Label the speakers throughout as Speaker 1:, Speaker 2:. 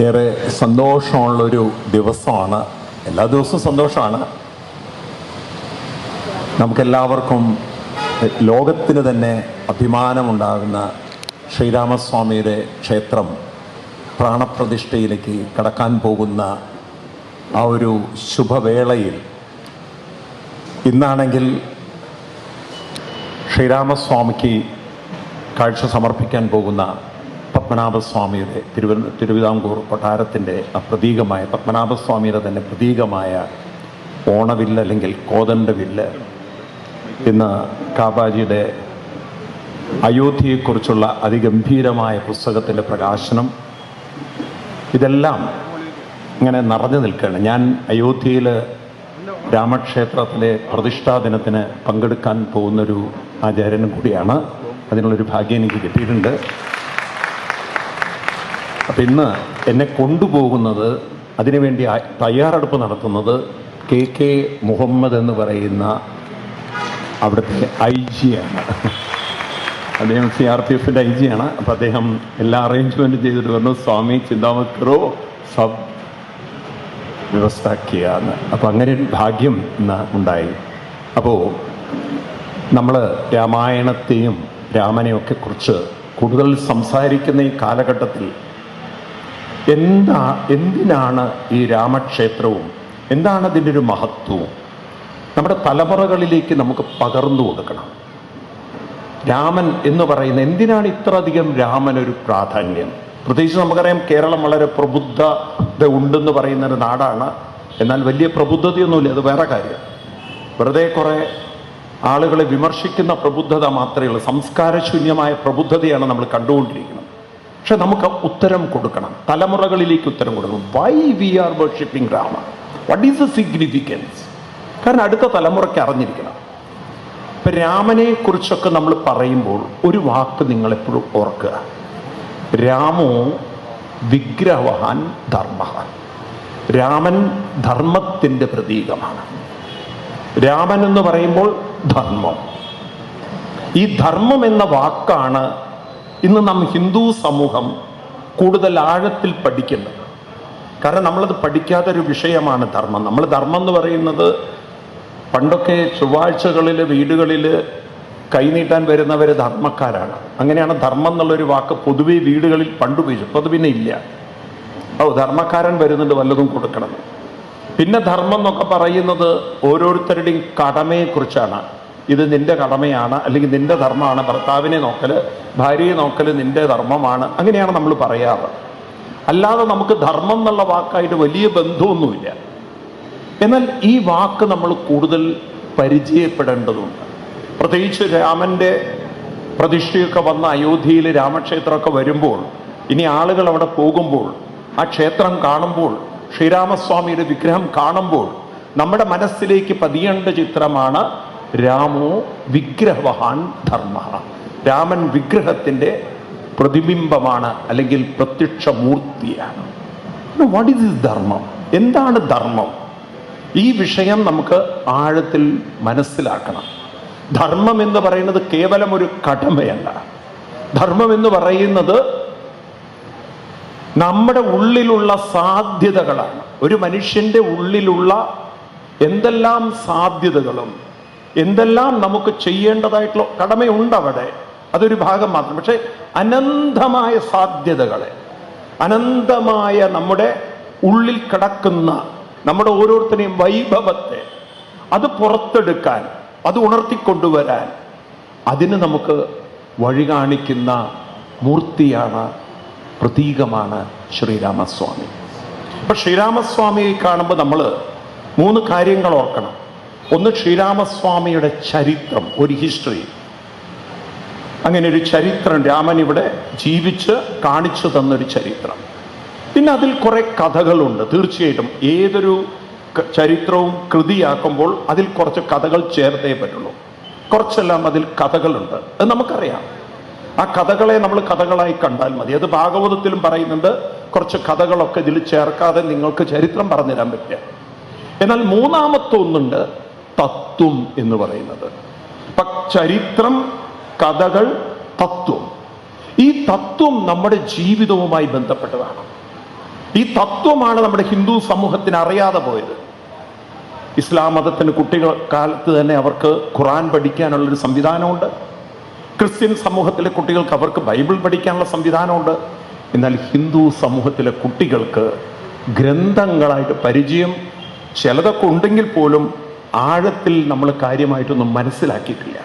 Speaker 1: ഏറെ സന്തോഷമുള്ളൊരു ദിവസമാണ്. എല്ലാ ദിവസവും സന്തോഷമാണ്. നമുക്കെല്ലാവർക്കും ലോകത്തിന് തന്നെ അഭിമാനമുണ്ടാകുന്ന ശ്രീരാമസ്വാമിയുടെ ക്ഷേത്രം പ്രാണപ്രതിഷ്ഠയിലേക്ക് കടക്കാൻ പോകുന്ന ആ ഒരു ശുഭവേളയിൽ ഇന്നാണെങ്കിൽ ശ്രീരാമസ്വാമിക്ക് കാഴ്ച സമർപ്പിക്കാൻ പോകുന്ന പത്മനാഭസ്വാമിയുടെ തിരുവിതാംകൂർ കൊട്ടാരത്തിൻ്റെ പ്രതീകമായ പത്മനാഭസ്വാമിയുടെ തന്നെ പ്രതീകമായ ഓണവില്ല് അല്ലെങ്കിൽ കോതണ്ട വില്ല്, ഇന്ന് കാബാജിയുടെ അയോധ്യയെക്കുറിച്ചുള്ള അതിഗംഭീരമായ പുസ്തകത്തിൻ്റെ പ്രകാശനം, ഇതെല്ലാം ഇങ്ങനെ നിറഞ്ഞു നിൽക്കുകയാണ്. ഞാൻ അയോധ്യയിൽ രാമക്ഷേത്രത്തിലെ പ്രതിഷ്ഠാ ദിനത്തിന് പങ്കെടുക്കാൻ പോകുന്നൊരു ആചാര്യനും കൂടിയാണ്. അതിനുള്ളൊരു ഭാഗ്യം എനിക്ക് കിട്ടിയിട്ടുണ്ട്. അപ്പം ഇന്ന് എന്നെ കൊണ്ടുപോകുന്നത്, അതിനുവേണ്ടി തയ്യാറെടുപ്പ് നടത്തുന്നത് KK മുഹമ്മദ് എന്ന് പറയുന്ന അവിടുത്തെ IG ആണ്. അദ്ദേഹം CRPFൻ്റെ IG ആണ്. അപ്പം അദ്ദേഹം എല്ലാ അറേഞ്ച്മെൻറ്റും ചെയ്തിട്ട് പറഞ്ഞു, സ്വാമി ചിന്താമക്കറോ സബ് വ്യവസ്ഥാക്കിയാന്ന്. അപ്പോൾ അങ്ങനെ ഒരു ഭാഗ്യം ഇന്ന് ഉണ്ടായി. അപ്പോൾ നമ്മൾ രാമായണത്തെയും രാമനെയൊക്കെ കുറിച്ച് കൂടുതൽ സംസാരിക്കുന്ന ഈ കാലഘട്ടത്തിൽ എന്തിനാണ് ഈ രാമക്ഷേത്രവും, എന്താണ് അതിൻ്റെ ഒരു മഹത്വവും നമ്മുടെ തലമുറകളിലേക്ക് നമുക്ക് പകർന്നു കൊടുക്കണം. രാമൻ എന്ന് പറയുന്ന, എന്തിനാണ് ഇത്ര അധികം രാമനൊരു പ്രാധാന്യം? പ്രത്യേകിച്ച് നമുക്കറിയാം, കേരളം വളരെ പ്രബുദ്ധത ഉണ്ടെന്ന് പറയുന്നൊരു നാടാണ്. എന്നാൽ വലിയ പ്രബുദ്ധതയൊന്നുമില്ല, അത് വേറെ കാര്യം. വെറുതെ കുറേ ആളുകളെ വിമർശിക്കുന്ന പ്രബുദ്ധത മാത്രമേ ഉള്ളൂ. സംസ്കാരശൂന്യമായ പ്രബുദ്ധതയാണ് നമ്മൾ കണ്ടുകൊണ്ടിരിക്കുന്നത്. പക്ഷെ നമുക്ക് ഉത്തരം കൊടുക്കണം, തലമുറകളിലേക്ക് ഉത്തരം കൊടുക്കണം. Why we are worshipping Rama? What is the significance? കാരണം അടുത്ത തലമുറയ്ക്ക് അറിഞ്ഞിരിക്കണം. ഇപ്പം രാമനെ കുറിച്ചൊക്കെ നമ്മൾ പറയുമ്പോൾ ഒരു വാക്ക് നിങ്ങളെപ്പോഴും ഓർക്കുക, രാമോ വിഗ്രഹവാൻ ധർമ്മ. രാമൻ ധർമ്മത്തിൻ്റെ പ്രതീകമാണ്. രാമൻ എന്ന് പറയുമ്പോൾ ധർമ്മം. ഈ ധർമ്മം എന്ന വാക്കാണ് ഇന്ന് നാം ഹിന്ദു സമൂഹം കൂടുതൽ ആഴത്തിൽ പഠിക്കേണ്ടത്. കാരണം നമ്മളത് പഠിക്കാത്തൊരു വിഷയമാണ് ധർമ്മം. നമ്മൾ ധർമ്മം എന്ന് പറയുന്നത്, പണ്ടൊക്കെ ചൊവ്വാഴ്ചകളിൽ വീടുകളിൽ കൈനീട്ടാൻ വരുന്നവർ ധർമ്മക്കാരാണ്. അങ്ങനെയാണ് ധർമ്മം എന്നുള്ളൊരു വാക്ക് പൊതുവെ വീടുകളിൽ പണ്ട് ഉപയോഗിച്ചു. അപ്പോൾ അത് പിന്നെ ഇല്ല. ധർമ്മക്കാരൻ വരുന്നുണ്ട്, വല്ലതും കൊടുക്കണം. പിന്നെ ധർമ്മം എന്നൊക്കെ പറയുന്നത് ഓരോരുത്തരുടെയും കടമയെക്കുറിച്ചാണ്. ഇത് നിന്റെ കടമയാണ്, അല്ലെങ്കിൽ നിന്റെ ധർമ്മമാണ്. ഭർത്താവിനെ നോക്കല്, ഭാര്യയെ നോക്കല് നിന്റെ ധർമ്മമാണ്. അങ്ങനെയാണ് നമ്മൾ പറയാറ്. അല്ലാതെ നമുക്ക് ധർമ്മം എന്നുള്ള വാക്കായിട്ട് വലിയ ബന്ധമൊന്നുമില്ല. എന്നാൽ ഈ വാക്ക് നമ്മൾ കൂടുതൽ പരിചയപ്പെടേണ്ടതുണ്ട്. പ്രത്യേകിച്ച് രാമൻ്റെ പ്രതിഷ്ഠയൊക്കെ വന്ന അയോധ്യയിൽ രാമക്ഷേത്രമൊക്കെ വരുമ്പോൾ, ഇനി ആളുകൾ അവിടെ പോകുമ്പോൾ, ആ ക്ഷേത്രം കാണുമ്പോൾ, ശ്രീരാമസ്വാമിയുടെ വിഗ്രഹം കാണുമ്പോൾ നമ്മുടെ മനസ്സിലേക്ക് പതിയേണ്ട ചിത്രമാണ് രാമോ വിഗ്രഹവാൻ ധർമ്മ. രാമൻ വിഗ്രഹത്തിൻ്റെ പ്രതിബിംബമാണ്, അല്ലെങ്കിൽ പ്രത്യക്ഷ മൂർത്തിയാണ്. വാട്ട് ഈസ് ദിസ് ധർമ്മം? എന്താണ് ധർമ്മം? ഈ വിഷയം നമുക്ക് ആഴത്തിൽ മനസ്സിലാക്കണം. ധർമ്മം എന്ന് പറയുന്നത് കേവലം ഒരു കടമയല്ല. ധർമ്മം എന്ന് പറയുന്നത് നമ്മുടെ ഉള്ളിലുള്ള സാധ്യതകളാണ്. ഒരു മനുഷ്യൻ്റെ ഉള്ളിലുള്ള എന്തെല്ലാം സാധ്യതകളും എന്തെല്ലാം നമുക്ക് ചെയ്യേണ്ടതായിട്ടുള്ള കടമയുണ്ട് അവിടെ, അതൊരു ഭാഗം മാത്രം. പക്ഷെ അനന്തമായ സാധ്യതകളെ, അനന്തമായ നമ്മുടെ ഉള്ളിൽ കിടക്കുന്ന നമ്മുടെ ഓരോരുത്തരെയും വൈഭവത്തെ, അത് പുറത്തെടുക്കാൻ, അത് ഉണർത്തിക്കൊണ്ടുവരാൻ, അതിന് നമുക്ക് വഴി കാണിക്കുന്ന മൂർത്തിയാണ്, പ്രതീകമാണ് ശ്രീരാമസ്വാമി. അപ്പം ശ്രീരാമസ്വാമിയെ കാണുമ്പോൾ നമ്മൾ 3 കാര്യങ്ങൾ ഓർക്കണം. ഒന്ന്, ശ്രീരാമസ്വാമിയുടെ ചരിത്രം, ഒരു ഹിസ്റ്ററി. അങ്ങനെ ഒരു ചരിത്രം, രാമൻ ഇവിടെ ജീവിച്ച് കാണിച്ചു തന്നൊരു ചരിത്രം. പിന്നെ അതിൽ കുറെ കഥകളുണ്ട്. തീർച്ചയായിട്ടും ഏതൊരു ചരിത്രവും കൃതിയാക്കുമ്പോൾ അതിൽ കുറച്ച് കഥകൾ ചേർത്തേ പറ്റുള്ളൂ. കുറച്ചെല്ലാം അതിൽ കഥകളുണ്ട്, അത് നമുക്കറിയാം. ആ കഥകളെ നമ്മൾ കഥകളായി കണ്ടാൽ മതി. അത് ഭാഗവതത്തിലും പറയുന്നുണ്ട്, കുറച്ച് കഥകളൊക്കെ ഇതിൽ ചേർക്കാതെ നിങ്ങൾക്ക് ചരിത്രം പറഞ്ഞുതരാൻ പറ്റില്ല. എന്നാൽ മൂന്നാമത്തെ ഒന്നുണ്ട്, തത്വം എന്ന് പറയുന്നത്. ചരിത്രം, കഥകൾ, തത്വം. ഈ തത്വം നമ്മുടെ ജീവിതവുമായി ബന്ധപ്പെട്ടതാണ്. ഈ തത്വമാണ് നമ്മുടെ ഹിന്ദു സമൂഹത്തിന് അറിയാതെ പോയത്. ഇസ്ലാം മതത്തിന് കുട്ടികൾ കാലത്ത് തന്നെ അവർക്ക് ഖുറാൻ പഠിക്കാനുള്ളൊരു സംവിധാനമുണ്ട്. ക്രിസ്ത്യൻ സമൂഹത്തിലെ കുട്ടികൾക്ക് അവർക്ക് ബൈബിൾ പഠിക്കാനുള്ള സംവിധാനമുണ്ട്. എന്നാൽ ഹിന്ദു സമൂഹത്തിലെ കുട്ടികൾക്ക് ഗ്രന്ഥങ്ങളായിട്ട് പരിചയം ചിലതൊക്കെ ഉണ്ടെങ്കിൽ പോലും ആഴത്തിൽ നമ്മൾ കാര്യമായിട്ടൊന്നും മനസ്സിലാക്കിയിട്ടില്ല.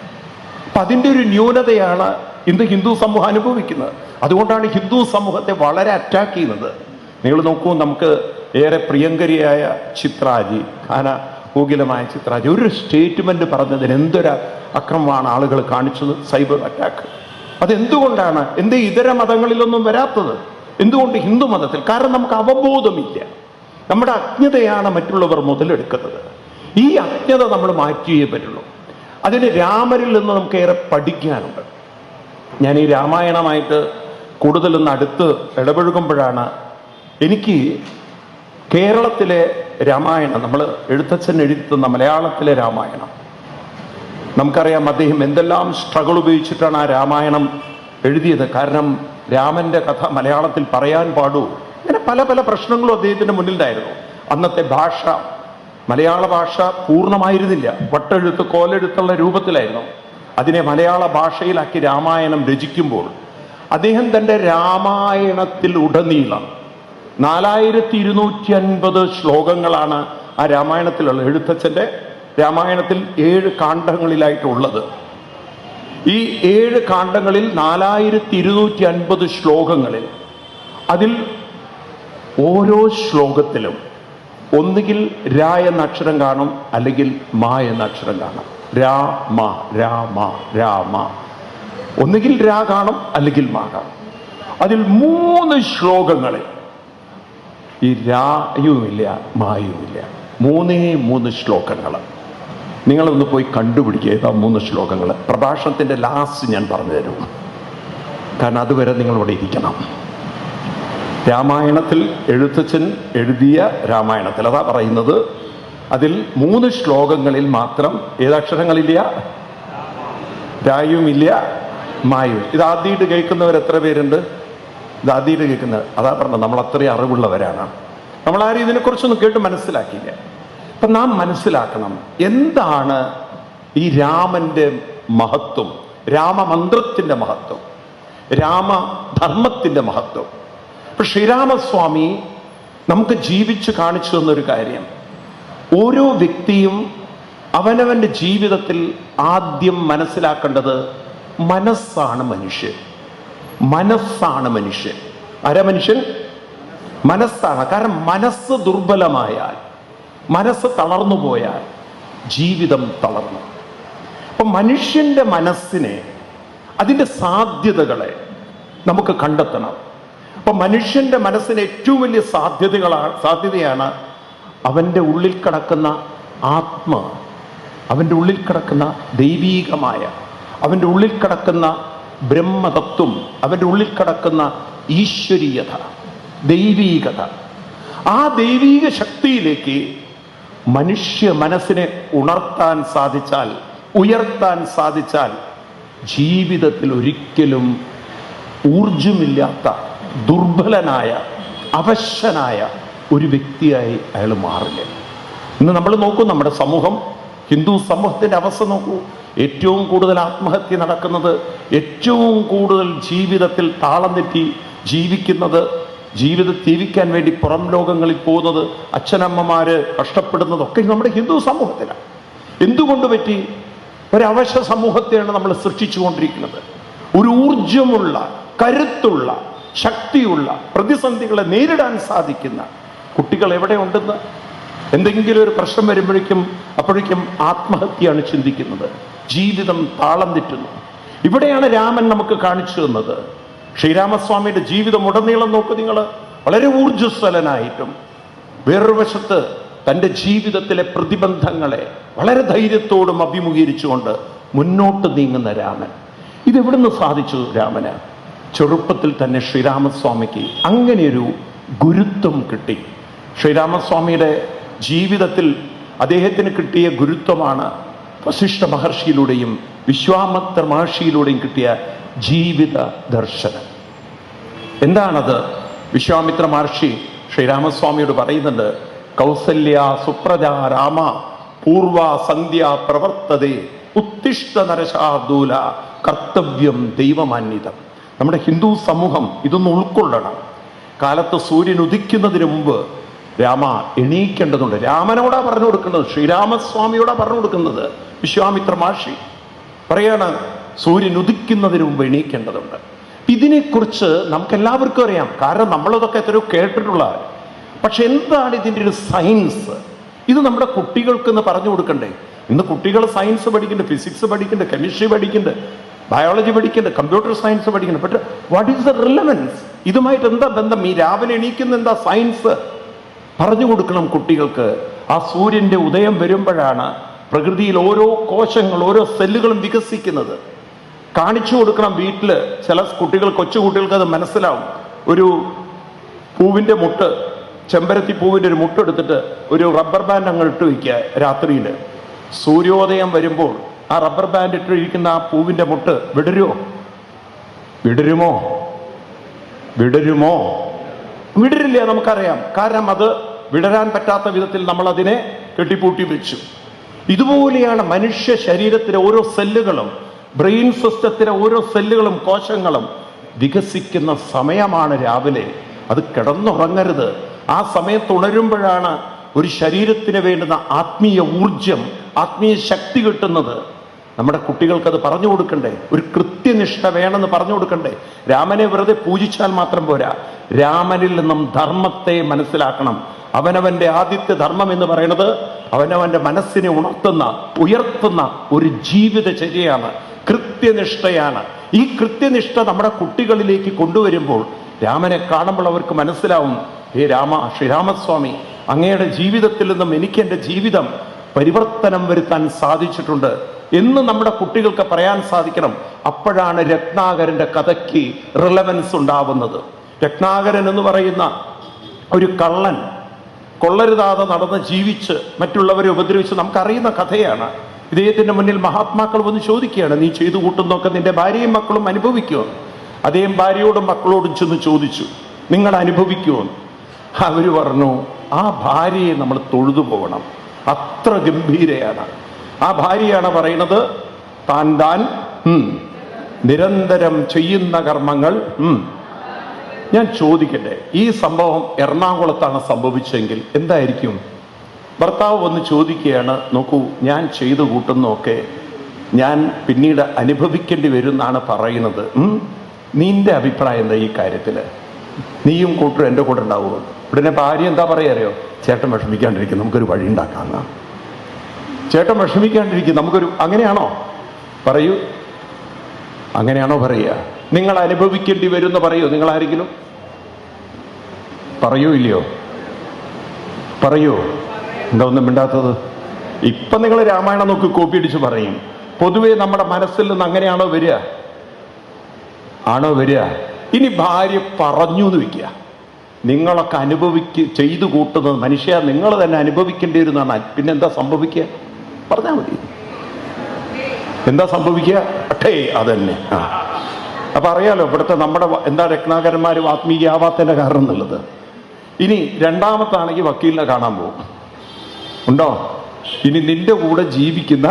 Speaker 1: അപ്പം അതിൻ്റെ ഒരു ന്യൂനതയാണ് ഇന്ന് ഹിന്ദു സമൂഹം അനുഭവിക്കുന്നത്. അതുകൊണ്ടാണ് ഹിന്ദു സമൂഹത്തെ വളരെ അറ്റാക്ക് ചെയ്യുന്നത്. നിങ്ങൾ നോക്കൂ, നമുക്ക് ഏറെ പ്രിയങ്കരിയായ ചിത്രാജി, ഗാനകോകിലമായ ചിത്രാജി ഒരു സ്റ്റേറ്റ്മെന്റ് പറഞ്ഞതിന് എന്തൊരു അക്രമമാണ് ആളുകൾ കാണിച്ചത്, സൈബർ അറ്റാക്ക്. അതെന്തുകൊണ്ടാണ്? എന്തേ ഇതര മതങ്ങളിലൊന്നും വരാത്തത്? എന്തുകൊണ്ട് ഹിന്ദു മതത്തിൽ? കാരണം നമുക്ക് അവബോധമില്ല. നമ്മുടെ അജ്ഞതയാണ് മറ്റുള്ളവർ മുതലെടുക്കുന്നത്. ഈ അജ്ഞത നമ്മൾ മാറ്റിയേ പറ്റുള്ളൂ. അതിന് രാമരിൽ നിന്ന് നമുക്ക് ഏറെ പഠിക്കാനുണ്ട്. ഞാൻ ഈ രാമായണമായിട്ട് കൂടുതലൊന്ന് അടുത്ത് ഇടപഴകുമ്പോഴാണ് എനിക്ക് കേരളത്തിലെ രാമായണം, നമ്മൾ എഴുത്തച്ഛൻ എഴുതുന്ന മലയാളത്തിലെ രാമായണം, നമുക്കറിയാം അദ്ദേഹം എന്തെല്ലാം സ്ട്രഗിൾ ഉപയോഗിച്ചിട്ടാണ് ആ രാമായണം എഴുതിയത്. കാരണം രാമന്റെ കഥ മലയാളത്തിൽ പറയാൻ പാടൂ, ഇങ്ങനെ പല പല പ്രശ്നങ്ങളും അദ്ദേഹത്തിന്റെ മുന്നിലുണ്ടായിരുന്നു. അന്നത്തെ ഭാഷ, മലയാള ഭാഷ പൂർണ്ണമായിരുന്നില്ല, വട്ടെഴുത്ത് കോലെഴുത്തുള്ള രൂപത്തിലായിരുന്നു. അതിനെ മലയാള ഭാഷയിലാക്കി രാമായണം രചിക്കുമ്പോൾ അദ്ദേഹം തൻ്റെ രാമായണത്തിൽ ഉടനീളം 4250 ശ്ലോകങ്ങളാണ് ആ രാമായണത്തിലുള്ള. എഴുത്തച്ഛൻ്റെ രാമായണത്തിൽ 7 കാണ്ഡങ്ങളിലായിട്ടുള്ളത്. ഈ 7 കാണ്ഡങ്ങളിൽ 4250 ശ്ലോകങ്ങളിൽ അതിൽ ഓരോ ശ്ലോകത്തിലും ഒന്നുകിൽ രാ എന്ന അക്ഷരം കാണും, അല്ലെങ്കിൽ മാ എന്ന അക്ഷരം കാണും. രാമ രാമ രാമ, ഒന്നുകിൽ രാ കാണും അല്ലെങ്കിൽ മാ കാണും. അതിൽ 3 ശ്ലോകങ്ങളിൽ ഈ രായുമില്ല മായുമില്ല. 3 ശ്ലോകങ്ങൾ. നിങ്ങളൊന്ന് പോയി കണ്ടുപിടിക്കുക ഏതാ 3 ശ്ലോകങ്ങൾ. പ്രഭാഷണത്തിൻ്റെ ലാസ്റ്റ് ഞാൻ പറഞ്ഞു തരും, കാരണം അതുവരെ നിങ്ങളിവിടെ ഇരിക്കണം. രാമായണത്തിൽ എഴുത്തച്ഛൻ എഴുതിയ രാമായണത്തിൽ അതാ പറയുന്നത്, അതിൽ 3 ശ്ലോകങ്ങളിൽ മാത്രം ഏതക്ഷരങ്ങളില്ല, രായുമില്ല മായും. ഇത് ആദ്യമായിട്ട് കേൾക്കുന്നവർ എത്ര പേരുണ്ട്? ഇത് ആദ്യമായിട്ട് കേൾക്കുന്നത്, അതാ പറഞ്ഞത് നമ്മൾ അത്രയും അറിവുള്ളവരാണ്. നമ്മളാരും ഇതിനെക്കുറിച്ചൊന്നും കേട്ട് മനസ്സിലാക്കിയില്ല. അപ്പം നാം മനസ്സിലാക്കണം എന്താണ് ഈ രാമന്റെ മഹത്വം, രാമമന്ത്രത്തിന്റെ മഹത്വം, രാമധർമ്മത്തിന്റെ മഹത്വം. ഇപ്പൊ ശ്രീരാമസ്വാമി നമുക്ക് ജീവിച്ച് കാണിച്ചു തന്നൊരു കാര്യം, ഓരോ വ്യക്തിയും അവനവന്റെ ജീവിതത്തിൽ ആദ്യം മനസ്സിലാക്കേണ്ടത് മനസ്സാണ് മനുഷ്യൻ. മനസ്സാണ് മനുഷ്യൻ. ആരാ മനുഷ്യൻ? മനസ്സാണ്. കാരണം മനസ്സ് ദുർബലമായാൽ, മനസ്സ് തളർന്നു പോയാൽ ജീവിതം തളർന്നു. അപ്പൊ മനുഷ്യന്റെ മനസ്സിനെ, അതിൻ്റെ സാധ്യതകളെ നമുക്ക് കണ്ടെത്തണം. അപ്പൊ മനുഷ്യന്റെ മനസ്സിന് ഏറ്റവും വലിയ സാധ്യതയാണ് അവൻ്റെ ഉള്ളിൽ കിടക്കുന്ന ആത്മ, അവൻ്റെ ഉള്ളിൽ കിടക്കുന്ന ദൈവീകമായ, അവൻ്റെ ഉള്ളിൽ കിടക്കുന്ന ബ്രഹ്മതത്വം, അവൻ്റെ ഉള്ളിൽ കിടക്കുന്ന ഈശ്വരീയത, ദൈവീകത. ആ ദൈവീക ശക്തിയിലേക്ക് മനുഷ്യ മനസ്സിനെ ഉണർത്താൻ സാധിച്ചാൽ, ഉയർത്താൻ സാധിച്ചാൽ, ജീവിതത്തിൽ ഒരിക്കലും ഊർജമില്ലാത്ത, ദുർബലനായ, അവശനായ ഒരു വ്യക്തിയായി അയാൾ മാറില്ല. ഇന്ന് നമ്മൾ നോക്കൂ, നമ്മുടെ സമൂഹം, ഹിന്ദു സമൂഹത്തിൻ്റെ അവസ്ഥ നോക്കൂ. ഏറ്റവും കൂടുതൽ ആത്മഹത്യ നടക്കുന്നത്, ഏറ്റവും കൂടുതൽ ജീവിതത്തിൽ താളം തെറ്റി ജീവിക്കുന്നത്, ജീവിക്കാൻ വേണ്ടി പുറം ലോകങ്ങളിൽ പോകുന്നത്, അച്ഛനമ്മമാര് കഷ്ടപ്പെടുന്നതൊക്കെ നമ്മുടെ ഹിന്ദു സമൂഹത്തിലാണ്. എന്തുകൊണ്ട് പറ്റി? ഒരവശ സമൂഹത്തെയാണ് നമ്മൾ സൃഷ്ടിച്ചുകൊണ്ടിരിക്കുന്നത്. ഒരു ഊർജമുള്ള, കരുത്തുള്ള, ശക്തിയുള്ള, പ്രതിസന്ധികളെ നേരിടാൻ സാധിക്കുന്ന കുട്ടികൾ എവിടെ ഉണ്ടെന്ന്? എന്തെങ്കിലും ഒരു പ്രശ്നം അപ്പോഴേക്കും ആത്മഹത്യയാണ് ചിന്തിക്കുന്നത്. ജീവിതം താളം തെറ്റുന്നു. ഇവിടെയാണ് രാമൻ നമുക്ക് കാണിച്ചു തന്നത്. ശ്രീരാമസ്വാമിയുടെ ജീവിതം ഉടനീളം നോക്കൂ നിങ്ങൾ, വളരെ ഊർജ്ജസ്വലനായിട്ടും വേറൊരു വശത്ത് തൻ്റെ ജീവിതത്തിലെ പ്രതിബന്ധങ്ങളെ വളരെ ധൈര്യത്തോടും അഭിമുഖീകരിച്ചുകൊണ്ട് മുന്നോട്ട് നീങ്ങുന്ന രാമൻ. ഇതെവിടുന്ന് സാധിച്ചു രാമന്? ചെറുപ്പത്തിൽ തന്നെ ശ്രീരാമസ്വാമിക്ക് അങ്ങനെയൊരു ഗുരുത്വം കിട്ടി. ശ്രീരാമസ്വാമിയുടെ ജീവിതത്തിൽ അദ്ദേഹത്തിന് കിട്ടിയ ഗുരുത്വമാണ് വസിഷ്ഠ മഹർഷിയിലൂടെയും വിശ്വാമിത്ര മഹർഷിയിലൂടെയും കിട്ടിയ ജീവിത ദർശനം. എന്താണത്? വിശ്വാമിത്ര മഹർഷി ശ്രീരാമസ്വാമിയോട് പറയുന്നുണ്ട്, കൗസല്യ സുപ്രജ രാമ പൂർവ സന്ധ്യ പ്രവർത്തതേ ഉത്തിഷ്ഠ നരശാർദൂല കർത്തവ്യം ദൈവമാന്വിതം. നമ്മുടെ ഹിന്ദു സമൂഹം ഇതൊന്ന് ഉൾക്കൊള്ളണം. കാലത്ത് സൂര്യൻ ഉദിക്കുന്നതിന് മുമ്പ് രാമ എണീക്കേണ്ടതുണ്ട്. രാമനോടാ പറഞ്ഞു കൊടുക്കുന്നത്, ശ്രീരാമസ്വാമിയോടാ പറഞ്ഞു കൊടുക്കുന്നത്. വിശ്വാമിത്ര മഹർഷി പറയാണ്, സൂര്യൻ ഉദിക്കുന്നതിന് മുമ്പ് എണീക്കേണ്ടതുണ്ട്. ഇതിനെക്കുറിച്ച് നമുക്ക് എല്ലാവർക്കും അറിയാം, കാരണം നമ്മളതൊക്കെ എത്രയോ കേട്ടിട്ടുള്ള. പക്ഷെ എന്താണ് ഇതിൻ്റെ ഒരു സയൻസ്? ഇത് നമ്മുടെ കുട്ടികൾക്കെന്ന് പറഞ്ഞു കൊടുക്കണ്ടേ? ഇന്ന് കുട്ടികൾ സയൻസ് പഠിക്കുന്നുണ്ട്, ഫിസിക്സ് പഠിക്കുന്നുണ്ട്, കെമിസ്ട്രി പഠിക്കുന്നുണ്ട്, ബയോളജി പഠിക്കുന്നുണ്ട്, കമ്പ്യൂട്ടർ സയൻസ് പഠിക്കുന്നുണ്ട്. പക്ഷെ വാട്ട് ഈസ് ദ റിലവൻസ്? ഇതുമായിട്ട് എന്താ ബന്ധം? ഈ രാവിലെ എണീക്കുന്ന എന്താ സയൻസ്? പറഞ്ഞു കൊടുക്കണം കുട്ടികൾക്ക്. ആ സൂര്യന്റെ ഉദയം വരുമ്പോഴാണ് പ്രകൃതിയിൽ ഓരോ കോശങ്ങൾ, ഓരോ സെല്ലുകളും വികസിക്കുന്നത്. കാണിച്ചു കൊടുക്കണം വീട്ടിൽ. ചില കുട്ടികൾ, കൊച്ചു കുട്ടികൾക്ക് അത് മനസ്സിലാവും. ഒരു പൂവിന്റെ മുട്ട്, ചെമ്പരത്തി പൂവിന്റെ ഒരു മുട്ട് എടുത്തിട്ട് ഒരു റബ്ബർ ബാൻഡ് അങ്ങ് ഇട്ട് വയ്ക്കുക. രാത്രിയിൽ സൂര്യോദയം വരുമ്പോൾ ആ റബ്ബർ ബാൻഡ് ഇട്ടിരിക്കുന്ന ആ പൂവിന്റെ മുട്ട് വിടരുമോ? വിടരുമോ? വിടരുമോ? വിടരില്ല, നമുക്കറിയാം. കാരണം അത് വിടരാൻ പറ്റാത്ത വിധത്തിൽ നമ്മൾ അതിനെ കെട്ടിപ്പൂട്ടി വെച്ചു. ഇതുപോലെയാണ് മനുഷ്യ ശരീരത്തിലെ ഓരോ സെല്ലുകളും, ബ്രെയിൻ സിസ്റ്റത്തിലെ ഓരോ സെല്ലുകളും കോശങ്ങളും വികസിക്കുന്ന സമയമാണ് രാവിലെ. അത് കിടന്നുറങ്ങരുത്. ആ സമയത്ത് ഉണരുമ്പോഴാണ് ഒരു ശരീരത്തിന് വേണ്ടുന്ന ആത്മീയ ഊർജം, ആത്മീയ ശക്തി കിട്ടുന്നത്. നമ്മുടെ കുട്ടികൾക്ക് അത് പറഞ്ഞു കൊടുക്കണ്ടേ? ഒരു കൃത്യനിഷ്ഠ വേണമെന്ന് പറഞ്ഞു കൊടുക്കണ്ടേ? രാമനെ വെറുതെ പൂജിച്ചാൽ മാത്രം പോരാ, രാമനിൽ നിന്നും ധർമ്മത്തെ മനസ്സിലാക്കണം. അവനവന്റെ ആദ്യത്തെ ധർമ്മം എന്ന് പറയുന്നത് അവനവന്റെ മനസ്സിനെ ഉണർത്തുന്ന, ഉയർത്തുന്ന ഒരു ജീവിതചര്യയാണ്, കൃത്യനിഷ്ഠയാണ്. ഈ കൃത്യനിഷ്ഠ നമ്മുടെ കുട്ടികളിലേക്ക് കൊണ്ടുവരുമ്പോൾ രാമനെ കാണുമ്പോൾ അവർക്ക് മനസ്സിലാവും, ഹേ രാമ, ശ്രീരാമസ്വാമി, അങ്ങയുടെ ജീവിതത്തിൽ നിന്നും എനിക്ക് എൻ്റെ ജീവിതം പരിവർത്തനം വരുത്താൻ സാധിച്ചിട്ടുണ്ട് എന്ന് നമ്മുടെ കുട്ടികൾക്ക് പറയാൻ സാധിക്കണം. അപ്പോഴാണ് രത്നാകരന്റെ കഥയ്ക്ക് റിലവൻസ് ഉണ്ടാവുന്നത്. രത്നാകരൻ എന്ന് പറയുന്ന ഒരു കള്ളൻ കൊള്ളരുതാതെ നടന്ന് ജീവിച്ച് മറ്റുള്ളവരെ ഉപദ്രവിച്ച് നമുക്കറിയുന്ന കഥയാണ്. ഇദ്ദേഹത്തിന്റെ മുന്നിൽ മഹാത്മാക്കൾ വന്ന് ചോദിക്കുകയാണ്, നീ ചെയ്തു കൂട്ടുന്നൊക്കെ നിന്റെ ഭാര്യയും മക്കളും അനുഭവിക്കുമോ? അദ്ദേഹം ഭാര്യയോടും മക്കളോടും ചെന്ന് ചോദിച്ചു, നിങ്ങൾ അനുഭവിക്കുമോ? അവര് പറഞ്ഞു, ആ ഭാര്യയെ നമ്മൾ തൊഴുതു പോകണം, അത്ര ഗംഭീരയാണ്. ആ ഭാര്യയാണ് പറയുന്നത്, താൻ നിരന്തരം ചെയ്യുന്ന കർമ്മങ്ങൾ. ഞാൻ ചോദിക്കട്ടെ, ഈ സംഭവം എറണാകുളത്താണ് സംഭവിച്ചെങ്കിൽ എന്തായിരിക്കും? ഭർത്താവ് വന്ന് ചോദിക്കുകയാണ്, നോക്കൂ, ഞാൻ ചെയ്തു കൂട്ടുന്നൊക്കെ ഞാൻ പിന്നീട് അനുഭവിക്കേണ്ടി വരും എന്നാണ് പറയുന്നത്. നിന്റെ അഭിപ്രായം എന്താ ഈ കാര്യത്തിൽ? നീയും കൂട്ടും എൻ്റെ കൂടെ ഉണ്ടാവുമോ? ഉടനെ ഭാര്യ എന്താ പറയുക അറിയോ? ചേട്ടൻ വിഷമിക്കാണ്ടിരിക്കും, നമുക്കൊരു വഴി ഉണ്ടാക്കാം. ചേട്ടൻ വിഷമിക്കാണ്ടിരിക്കും, നമുക്കൊരു, അങ്ങനെയാണോ? പറയൂ, അങ്ങനെയാണോ പറയുക? നിങ്ങൾ അനുഭവിക്കേണ്ടി വരും എന്ന് പറയൂ നിങ്ങൾ ആരെങ്കിലും? പറയൂ ഇല്ലയോ? പറയൂ. എന്താ ഒന്നും മിണ്ടാത്തത്? ഇപ്പൊ നിങ്ങൾ രാമായണം നോക്കി കോപ്പി അടിച്ച് പറയും. പൊതുവെ നമ്മുടെ മനസ്സിൽ നിന്ന് അങ്ങനെയാണോ വരിക? ആണോ വരിക? ഇനി ഭാര്യ പറഞ്ഞു എന്ന് വയ്ക്കുക, നിങ്ങളൊക്കെ ചെയ്തു കൂട്ടുന്നത് മനുഷ്യ നിങ്ങൾ തന്നെ അനുഭവിക്കേണ്ടി വരുന്നതാണ്. പിന്നെന്താ സംഭവിക്കുക? പറഞ്ഞാൽ മതി. എന്താ സംഭവിക്കുക? അതന്നെ. അപ്പൊ അറിയാലോ ഇവിടുത്തെ നമ്മുടെ എന്താ രത്നാകരന്മാരും ആത്മീയാവാത്തതിന്റെ കാരണം എന്നുള്ളത്. ഇനി രണ്ടാമത്താണെങ്കിൽ വക്കീലിനെ കാണാൻ പോകും. ഉണ്ടോ? ഇനി നിന്റെ കൂടെ ജീവിക്കുന്ന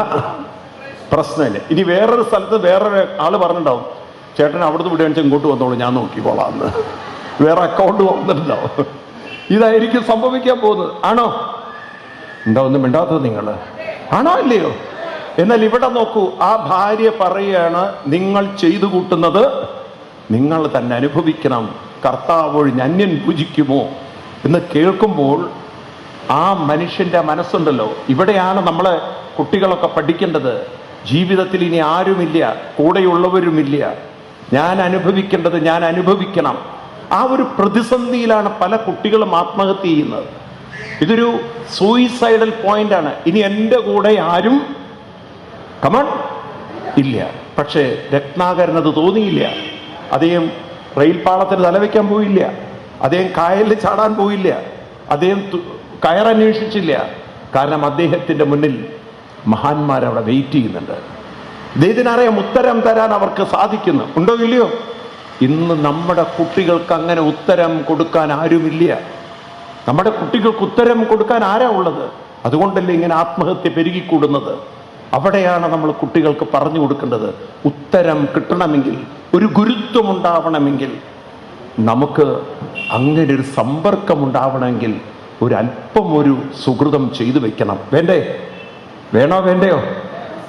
Speaker 1: പ്രശ്നമില്ല. ഇനി വേറൊരു സ്ഥലത്ത് വേറൊരു ആള് പറഞ്ഞിട്ടുണ്ടാവും, ചേട്ടൻ അവിടുന്ന് വിടുകയാണെന്ന് ഇങ്ങോട്ട് വന്നോളൂ, ഞാൻ നോക്കിക്കോളാം എന്ന്. വേറെ അക്കൗണ്ട് വന്നിട്ടുണ്ടാവും. ഇതായിരിക്കും സംഭവിക്കാൻ പോകുന്നത്. ആണോ? എന്താ ഒന്നും മിണ്ടാത്തത് നിങ്ങൾ? ആണോ ഇല്ലയോ? എന്നാൽ ഇവിടെ നോക്കൂ, ആ ഭാര്യ പറയാണ്, നിങ്ങൾ ചെയ്തു കൂട്ടുന്നത് നിങ്ങൾ തന്നെ അനുഭവിക്കണം, കർത്താവ് ഒഴിഞ്ഞ് അന്യൻ പൂജിക്കുമോ എന്ന് കേൾക്കുമ്പോൾ ആ മനുഷ്യന്റെ മനസ്സുണ്ടല്ലോ, ഇവിടെയാണ് നമ്മളെ കുട്ടികളൊക്കെ പഠിക്കേണ്ടത്. ജീവിതത്തിൽ ഇനി ആരുമില്ല, കൂടെയുള്ളവരുമില്ല, ഞാൻ അനുഭവിക്കേണ്ടത് ഞാൻ അനുഭവിക്കണം. ആ ഒരു പ്രതിസന്ധിയിലാണ് പല കുട്ടികളും ആത്മഹത്യ ചെയ്യുന്നത്. ഇതൊരു സൂയിസൈഡൽ പോയിന്റാണ്. ഇനി എൻ്റെ കൂടെ ആരും കമൺ ഇല്ല. പക്ഷേ രത്നാകരനത് തോന്നിയില്ല. അദ്ദേഹം റെയിൽ പാളത്തിന് തലവെക്കാൻ പോയില്ല, അദ്ദേഹം കായലിൽ ചാടാൻ പോയില്ല, അദ്ദേഹം കയറന്വേഷിച്ചില്ല. കാരണം അദ്ദേഹത്തിൻ്റെ മുന്നിൽ മഹാന്മാരവിടെ വെയിറ്റ് ചെയ്യുന്നുണ്ട്. ഇദ്ദേഹത്തിനറിയാം ഉത്തരം തരാൻ അവർക്ക് സാധിക്കുന്നു. ഉണ്ടോ ഇല്ലയോ? ഇന്ന് നമ്മുടെ കുട്ടികൾക്ക് അങ്ങനെ ഉത്തരം കൊടുക്കാൻ ആരുമില്ല. നമ്മുടെ കുട്ടികൾക്ക് ഉത്തരം കൊടുക്കാൻ ആരാ ഉള്ളത്? അതുകൊണ്ടല്ലേ ഇങ്ങനെ ആത്മഹത്യ പെരുകിക്കൂടുന്നത്. അവിടെയാണ് നമ്മൾ കുട്ടികൾക്ക് പറഞ്ഞു കൊടുക്കേണ്ടത്. ഉത്തരം കിട്ടണമെങ്കിൽ, ഒരു ഗുരുത്വം ഉണ്ടാവണമെങ്കിൽ, നമുക്ക് അങ്ങനെ ഒരു സമ്പർക്കം ഉണ്ടാവണമെങ്കിൽ ഒരല്പം ഒരു സുഹൃതം ചെയ്തു വെക്കണം. വേണ്ടേ? വേണ്ടയോ?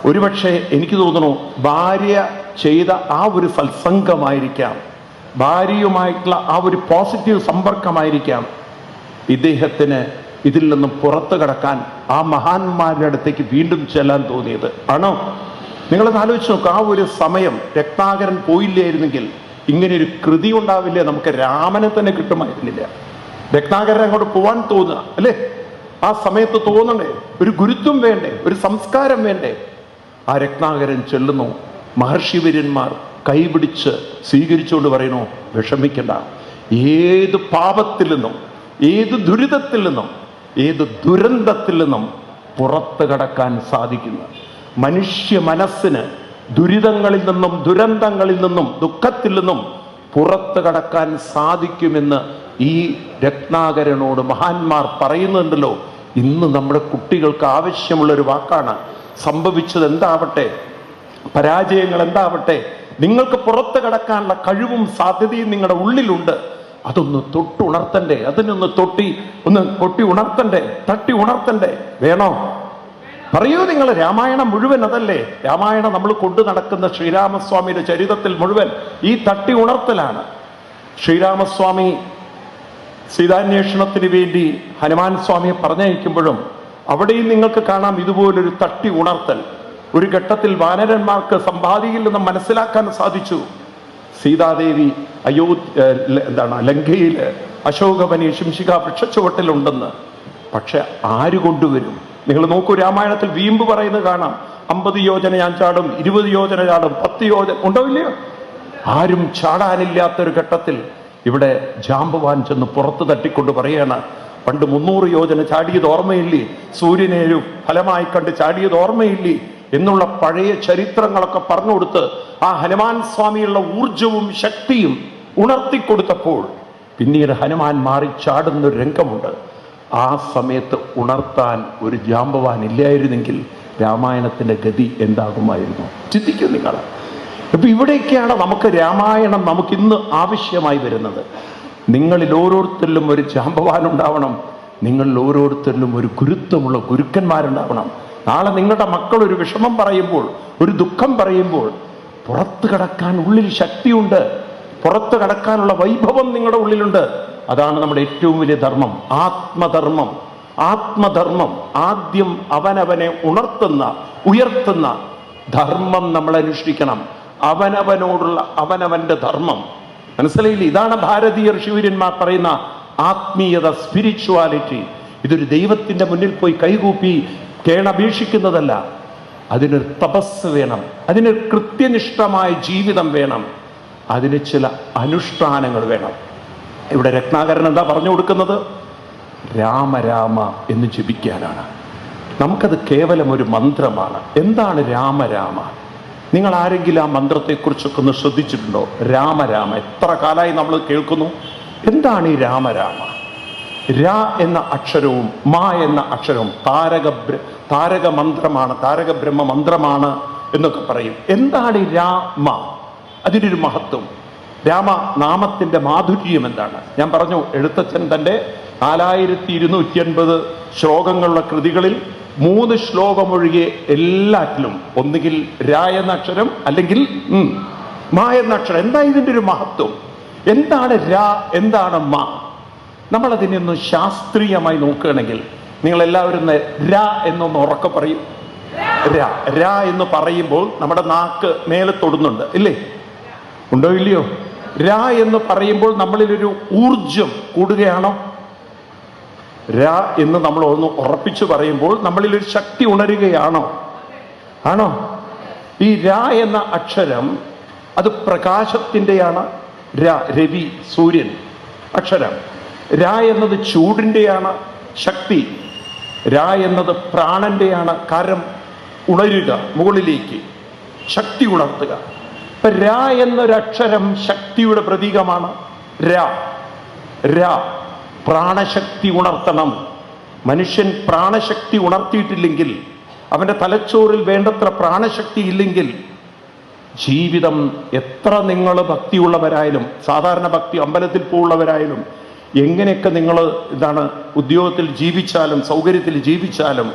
Speaker 1: ഒരുപക്ഷെ എനിക്ക് തോന്നുന്നു ഭാര്യ ചെയ്ത ആ ഒരു സത്സംഗമായിരിക്കാം, ഭാര്യയുമായിട്ടുള്ള ആ ഒരു പോസിറ്റീവ് സമ്പർക്കമായിരിക്കാം ഇദ്ദേഹത്തിന് ഇതിൽ നിന്നും പുറത്തു കടക്കാൻ, ആ മഹാന്മാരുടെ അടുത്തേക്ക് വീണ്ടും ചെല്ലാൻ തോന്നിയത്. ആണോ? നിങ്ങളത് ആലോചിച്ച് നോക്കുക. ആ ഒരു സമയം രത്നാകരൻ പോയില്ലായിരുന്നെങ്കിൽ ഇങ്ങനെ ഒരു കൃതി ഉണ്ടാവില്ല. നമുക്ക് രാമനെ തന്നെ കിട്ടുമായിരുന്നില്ല. രത്നാകരൻ അങ്ങോട്ട് പോവാൻ തോന്നുക അല്ലേ? ആ സമയത്ത് തോന്നണേ, ഒരു ഗുരുത്വം വേണ്ടേ, ഒരു സംസ്കാരം വേണ്ടേ? ആ രത്നാകരൻ ചെല്ലുന്നു. മഹർഷിവര്യന്മാർ കൈപിടിച്ച് സ്വീകരിച്ചുകൊണ്ട് പറയുന്നു, വിഷമിക്കണ്ട. ഏത് പാപത്തിൽ നിന്നും, ഏത് ദുരിതത്തിൽ നിന്നും, ഏത് ദുരന്തത്തിൽ നിന്നും പുറത്തു കടക്കാൻ സാധിക്കുന്നു. മനുഷ്യ മനസ്സിന് ദുരിതങ്ങളിൽ നിന്നും, ദുരന്തങ്ങളിൽ നിന്നും, ദുഃഖത്തിൽ നിന്നും പുറത്തു കടക്കാൻ സാധിക്കുമെന്ന് ഈ രത്നാകരനോട് മഹാന്മാർ പറയുന്നുണ്ടല്ലോ. ഇന്ന് നമ്മുടെ കുട്ടികൾക്ക് ആവശ്യമുള്ളൊരു വാക്കാണ്. സംഭവിച്ചത് എന്താവട്ടെ, പരാജയങ്ങൾ എന്താവട്ടെ, നിങ്ങൾക്ക് പുറത്തു കടക്കാനുള്ള കഴിവും സാധ്യതയും നിങ്ങളുടെ ഉള്ളിലുണ്ട്. അതൊന്ന് തൊട്ടുണർത്തണ്ടേ? അതിനൊന്ന് കൊട്ടി ഉണർത്തണ്ടേ? തട്ടി ഉണർത്തണ്ടേ? വേണോ? പറയൂ നിങ്ങൾ. രാമായണം മുഴുവൻ അതല്ലേ? രാമായണം നമ്മൾ കൊണ്ടു നടക്കുന്ന ശ്രീരാമസ്വാമിയുടെ ചരിത്രത്തിൽ മുഴുവൻ ഈ തട്ടി ഉണർത്തലാണ്. ശ്രീരാമസ്വാമി സീതാന്വേഷണത്തിന് വേണ്ടി ഹനുമാൻ സ്വാമിയെ പറഞ്ഞയക്കുമ്പോഴും അവിടെയും നിങ്ങൾക്ക് കാണാം ഇതുപോലൊരു തട്ടി ഉണർത്തൽ. ഒരു ഘട്ടത്തിൽ വാനരന്മാർക്ക് സമ്പാദിയിൽ നിന്ന് മനസ്സിലാക്കാൻ സാധിച്ചു, സീതാദേവി ലങ്കയിൽ അശോകവനി ശിംശിക വൃക്ഷച്ചുവട്ടിലുണ്ടെന്ന്. പക്ഷെ ആര് കൊണ്ടുവരും? നിങ്ങൾ നോക്കൂ, രാമായണത്തിൽ വീമ്പ് പറയുന്നത് കാണാം. 50 യോജന ഞാൻ ചാടും, 20 യോജന ചാടും, 10 യോജന ഉണ്ടോ ഇല്ലയോ? ആരും ചാടാനില്ലാത്തൊരു ഘട്ടത്തിൽ ഇവിടെ ജാമ്പവാൻ ചെന്ന് പുറത്ത് തട്ടിക്കൊണ്ട് പറയാണ്, പണ്ട് 300 യോജന ചാടിയത് ഓർമ്മയില്ലേ? സൂര്യനേരു ഫലമായി കണ്ട് ചാടിയത് ഓർമ്മയില്ലേ? എന്നുള്ള പഴയ ചരിത്രങ്ങളൊക്കെ പറഞ്ഞു കൊടുത്ത് ആ ഹനുമാൻ സ്വാമിയുള്ള ഊർജവും ശക്തിയും ഉണർത്തിക്കൊടുത്തപ്പോൾ പിന്നീട് ഹനുമാൻ മാറി ചാടുന്നൊരു രംഗമുണ്ട്. ആ സമയത്ത് ഉണർത്താൻ ഒരു ജാമ്പവാൻ ഇല്ലായിരുന്നെങ്കിൽ രാമായണത്തിന്റെ ഗതി എന്താകുമായിരുന്നു? ചിന്തിക്കും നിങ്ങൾ. അപ്പൊ ഇവിടെയൊക്കെയാണ് നമുക്ക് രാമായണം നമുക്കിന്ന് ആവശ്യമായി വരുന്നത്. നിങ്ങളിൽ ഓരോരുത്തരിലും ഒരു ജാമ്പവാൻ ഉണ്ടാവണം. നിങ്ങളിൽ ഓരോരുത്തരിലും ഒരു ഗുരുത്വമുള്ള ഗുരുക്കന്മാരുണ്ടാവണം. നാളെ നിങ്ങളുടെ മക്കൾ ഒരു വിഷമം പറയുമ്പോൾ, ഒരു ദുഃഖം പറയുമ്പോൾ പുറത്തു കടക്കാൻ ഉള്ളിൽ ശക്തിയുണ്ട്, പുറത്തു കടക്കാനുള്ള വൈഭവം നിങ്ങളുടെ ഉള്ളിലുണ്ട്. അതാണ് നമ്മുടെ ഏറ്റവും വലിയ ധർമ്മം, ആത്മധർമ്മം. ആത്മധർമ്മം ആദ്യം അവനവനെ ഉണർത്തുന്ന, ഉയർത്തുന്ന ധർമ്മം നമ്മൾ അനുഷ്ഠിക്കണം. അവനവനോടുള്ള അവനവന്റെ ധർമ്മം മനസ്സിലായില്ലേ? ഇതാണ് ഭാരതീയ ഋഷിവര്യന്മാർ പറയുന്ന ആത്മീയത, സ്പിരിച്വാലിറ്റി. ഇതൊരു ദൈവത്തിന്റെ മുന്നിൽ പോയി കൈകൂപ്പി കേണപേക്ഷിക്കുന്നതല്ല. അതിനൊരു തപസ് വേണം, അതിനൊരു കൃത്യനിഷ്ഠമായ ജീവിതം വേണം, അതിന് ചില അനുഷ്ഠാനങ്ങൾ വേണം. ഇവിടെ രത്നാകരൻ എന്താ പറഞ്ഞു കൊടുക്കുന്നത്? രാമ രാമ എന്ന് ജപിക്കാനാണ്. നമുക്കത് കേവലം ഒരു മന്ത്രമാണ്. എന്താണ് രാമരാമ? നിങ്ങൾ ആരെങ്കിലും ആ മന്ത്രത്തെക്കുറിച്ചൊക്കെ ഒന്ന് ശ്രദ്ധിച്ചിട്ടുണ്ടോ? രാമരാമ എത്ര കാലമായി നമ്മൾ കേൾക്കുന്നു. എന്താണ് ഈ രാമരാമ? രാ എന്ന അക്ഷരവും മാ എന്ന അക്ഷരവും താരക മന്ത്രമാണ്, താരക ബ്രഹ്മ മന്ത്രമാണ് എന്നൊക്കെ പറയും. എന്താണ് ഈ രാമ? അതിനൊരു മഹത്വം. രാമനാമത്തിന്റെ മാധുര്യം എന്താണ്? ഞാൻ പറഞ്ഞു, എഴുത്തച്ഛൻ തൻ്റെ 4250 ശ്ലോകങ്ങളുള്ള കൃതികളിൽ 3 ശ്ലോകമൊഴികെ എല്ലാറ്റിലും ഒന്നുകിൽ രാ എന്ന അക്ഷരം അല്ലെങ്കിൽ മാ എന്ന അക്ഷരം. എന്താ ഇതിൻ്റെ ഒരു മഹത്വം? എന്താണ് രാ, എന്താണ് മാ? നമ്മളതിനെ ഒന്ന് ശാസ്ത്രീയമായി നോക്കുകയാണെങ്കിൽ നിങ്ങൾ എല്ലാവരും രാ എന്നൊന്ന് ഉറക്കെ പറയും. രാ എന്ന് പറയുമ്പോൾ നമ്മുടെ നാക്ക് മേലെ തൊടുന്നുണ്ട് ഇല്ലേ? ഉണ്ടോ ഇല്ലയോ? രാ എന്ന് പറയുമ്പോൾ നമ്മളിലൊരു ഊർജം കൂടുകയാണോ? രാ എന്ന് നമ്മൾ ഒന്ന് ഉറപ്പിച്ചു പറയുമ്പോൾ നമ്മളിലൊരു ശക്തി ഉണരുകയാണോ? ആണോ? ഈ രാ എന്ന അക്ഷരം അത് പ്രകാശത്തിൻ്റെയാണ്. രവി, സൂര്യൻ അക്ഷരം. രാ എന്നത് ചൂടിൻ്റെയാണ്, ശക്തി. രാ എന്നത് പ്രാണന്റെയാണ്, കരം ഉണരുക, മുകളിലേക്ക് ശക്തി ഉണർത്തുക. ഇപ്പൊ രാ എന്നൊരക്ഷരം ശക്തിയുടെ പ്രതീകമാണ്. രാ പ്രാണശക്തി ഉണർത്തണം. മനുഷ്യൻ പ്രാണശക്തി ഉണർത്തിയിട്ടില്ലെങ്കിൽ, അവൻ്റെ തലച്ചോറിൽ വേണ്ടത്ര പ്രാണശക്തി ഇല്ലെങ്കിൽ, ജീവിതം എത്ര നിങ്ങൾ ഭക്തിയുള്ളവരായാലും, സാധാരണ ഭക്തി അമ്പലത്തിൽ പോകുന്നവരായാലും, എങ്ങനെയൊക്കെ നിങ്ങൾ ഉദ്യോഗത്തിൽ ജീവിച്ചാലും സൗകര്യത്തിൽ ജീവിച്ചാലും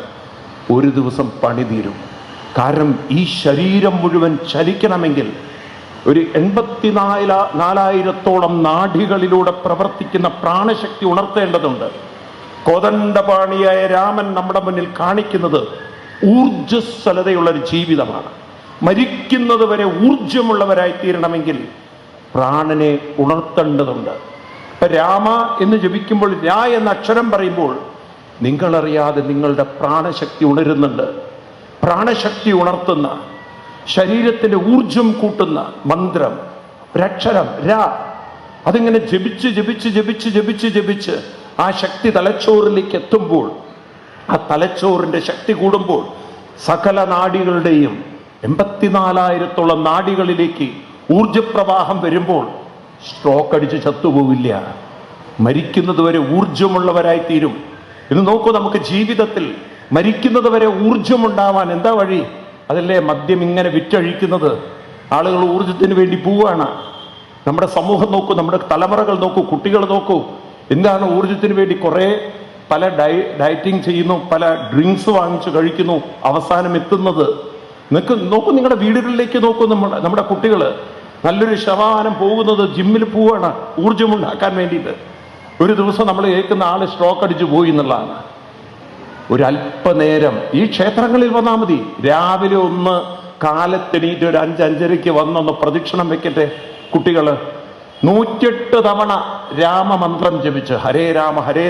Speaker 1: ഒരു ദിവസം പണി തീരും. കാരണം ഈ ശരീരം മുഴുവൻ ചലിക്കണമെങ്കിൽ ഒരു 84,000 നാഡികളിലൂടെ പ്രവർത്തിക്കുന്ന പ്രാണശക്തി ഉണർത്തേണ്ടതുണ്ട്. കോദണ്ഡപാണിയായ രാമൻ നമ്മുടെ മുന്നിൽ കാണിക്കുന്നത് ഊർജ്ജസ്വലതയുള്ളൊരു ജീവിതമാണ്. മരിക്കുന്നത് വരെ ഊർജമുള്ളവരായി തീരണമെങ്കിൽ പ്രാണനെ ഉണർത്തേണ്ടതുണ്ട്. ഇപ്പൊ രാമ എന്ന് ജപിക്കുമ്പോൾ, രാ എന്ന അക്ഷരം പറയുമ്പോൾ നിങ്ങളറിയാതെ നിങ്ങളുടെ പ്രാണശക്തി ഉണരുന്നുണ്ട്. പ്രാണശക്തി ഉണർത്തുന്ന, ശരീരത്തിന്റെ ഊർജം കൂട്ടുന്ന മന്ത്രം ഒരക്ഷരം രാ. അതിങ്ങനെ ജപിച്ച് ജപിച്ച് ജപിച്ച് ജപിച്ച് ജപിച്ച് ആ ശക്തി തലച്ചോറിലേക്ക് എത്തുമ്പോൾ, ആ തലച്ചോറിന്റെ ശക്തി കൂടുമ്പോൾ സകല നാഡികളുടെയും 84,000 നാഡികളിലേക്ക് ഊർജപ്രവാഹം വരുമ്പോൾ സ്ട്രോക്ക് അടിച്ച് ചത്തുപോവില്ല. മരിക്കുന്നത് വരെ ഊർജമുള്ളവരായി തീരും. ഇത് നോക്കൂ, നമുക്ക് ജീവിതത്തിൽ മരിക്കുന്നത് വരെ ഊർജമുണ്ടാവാൻ എന്താ വഴി? അതല്ലേ മദ്യം ഇങ്ങനെ വിറ്റഴിക്കുന്നത്. ആളുകൾ ഊർജത്തിന് വേണ്ടി പോവുകയാണ്. നമ്മുടെ സമൂഹം നോക്കൂ, നമ്മുടെ തലമുറകൾ നോക്കൂ, കുട്ടികൾ നോക്കൂ. എന്താണ് ഊർജത്തിന് വേണ്ടി പല ഡയറ്റിംഗ് ചെയ്യുന്നു, പല ഡ്രിങ്ക്സ് വാങ്ങിച്ചു കഴിക്കുന്നു. അവസാനം എത്തുന്നത് നോക്കൂ, നിങ്ങളുടെ വീടുകളിലേക്ക് നോക്കൂ. നമ്മുടെ കുട്ടികൾ നല്ലൊരു ശതമാനം പോകുന്നത് ജിമ്മിൽ പോവുകയാണ് ഊർജമുണ്ടാക്കാൻ വേണ്ടിയിട്ട്. ഒരു ദിവസം നമ്മൾ കേൾക്കുന്ന ആള് സ്ട്രോക്ക് അടിച്ചു പോയി എന്നുള്ളതാണ്. ഒരല്പനേരം ഈ ക്ഷേത്രങ്ങളിൽ വന്നാൽ മതി. രാവിലെ ഒന്ന് കാലത്തെണീറ്റ് ഒരു 5-5:30 വന്നൊന്ന് പ്രദക്ഷിണം വെക്കട്ടെ കുട്ടികള്. 108 തവണ രാമമന്ത്രം ജപിച്ച് ഹരേ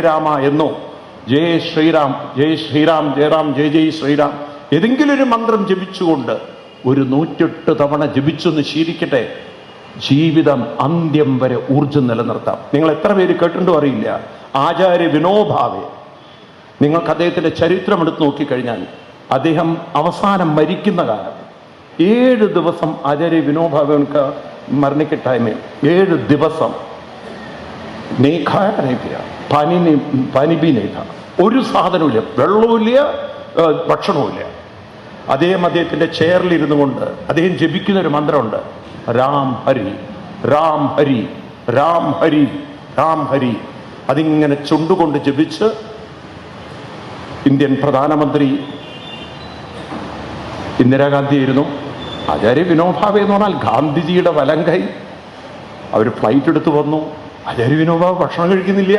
Speaker 1: രാമ എന്നോ, ജയ ശ്രീറാം ജയ ശ്രീറാം ജയ രാം ജയ ജയ് ശ്രീറാം, ഏതെങ്കിലും ഒരു മന്ത്രം ജപിച്ചുകൊണ്ട് ഒരു 108 തവണ ജപിച്ചൊന്ന് ശീലിക്കട്ടെ. ജീവിതം അന്ത്യം വരെ ഊർജം നിലനിർത്താം. നിങ്ങൾ എത്ര പേര് കേട്ടിട്ടുണ്ടോ അറിയില്ല, ആചാര്യ വിനോബാവെ. നിങ്ങൾക്ക് അദ്ദേഹത്തിന്റെ ചരിത്രം എടുത്ത് നോക്കിക്കഴിഞ്ഞാൽ, അദ്ദേഹം അവസാനം മരിക്കുന്ന കാലം 7 ദിവസം ആചാര്യ വിനോബാവെക്ക് മരണിക്കട്ടായ്മ 7 ദിവസം ഒരു സാധനവുമില്ല, വെള്ളവുമില്ല, ഭക്ഷണവുമില്ല. അദ്ദേഹത്തിന്റെ ചെയറിലിരുന്നു കൊണ്ട് അദ്ദേഹം ജപിക്കുന്ന ഒരു മന്ത്രമുണ്ട്, രാം ഹരി രാം ഹരി രാം ഹരി രാം ഹരി. അതിങ്ങനെ ചുണ്ടുകൊണ്ട് ജപിച്ച് ഇന്ത്യൻ പ്രധാനമന്ത്രി ഇന്ദിരാഗാന്ധിയായിരുന്നു. ആചാര്യ വിനോബാവെ എന്ന് പറഞ്ഞാൽ ഗാന്ധിജിയുടെ വലങ്കൈ. അവർ ഫ്ലൈറ്റ് എടുത്ത് വന്നു. ആചാര്യ വിനോബാവെ ഭക്ഷണം കഴിക്കുന്നില്ല.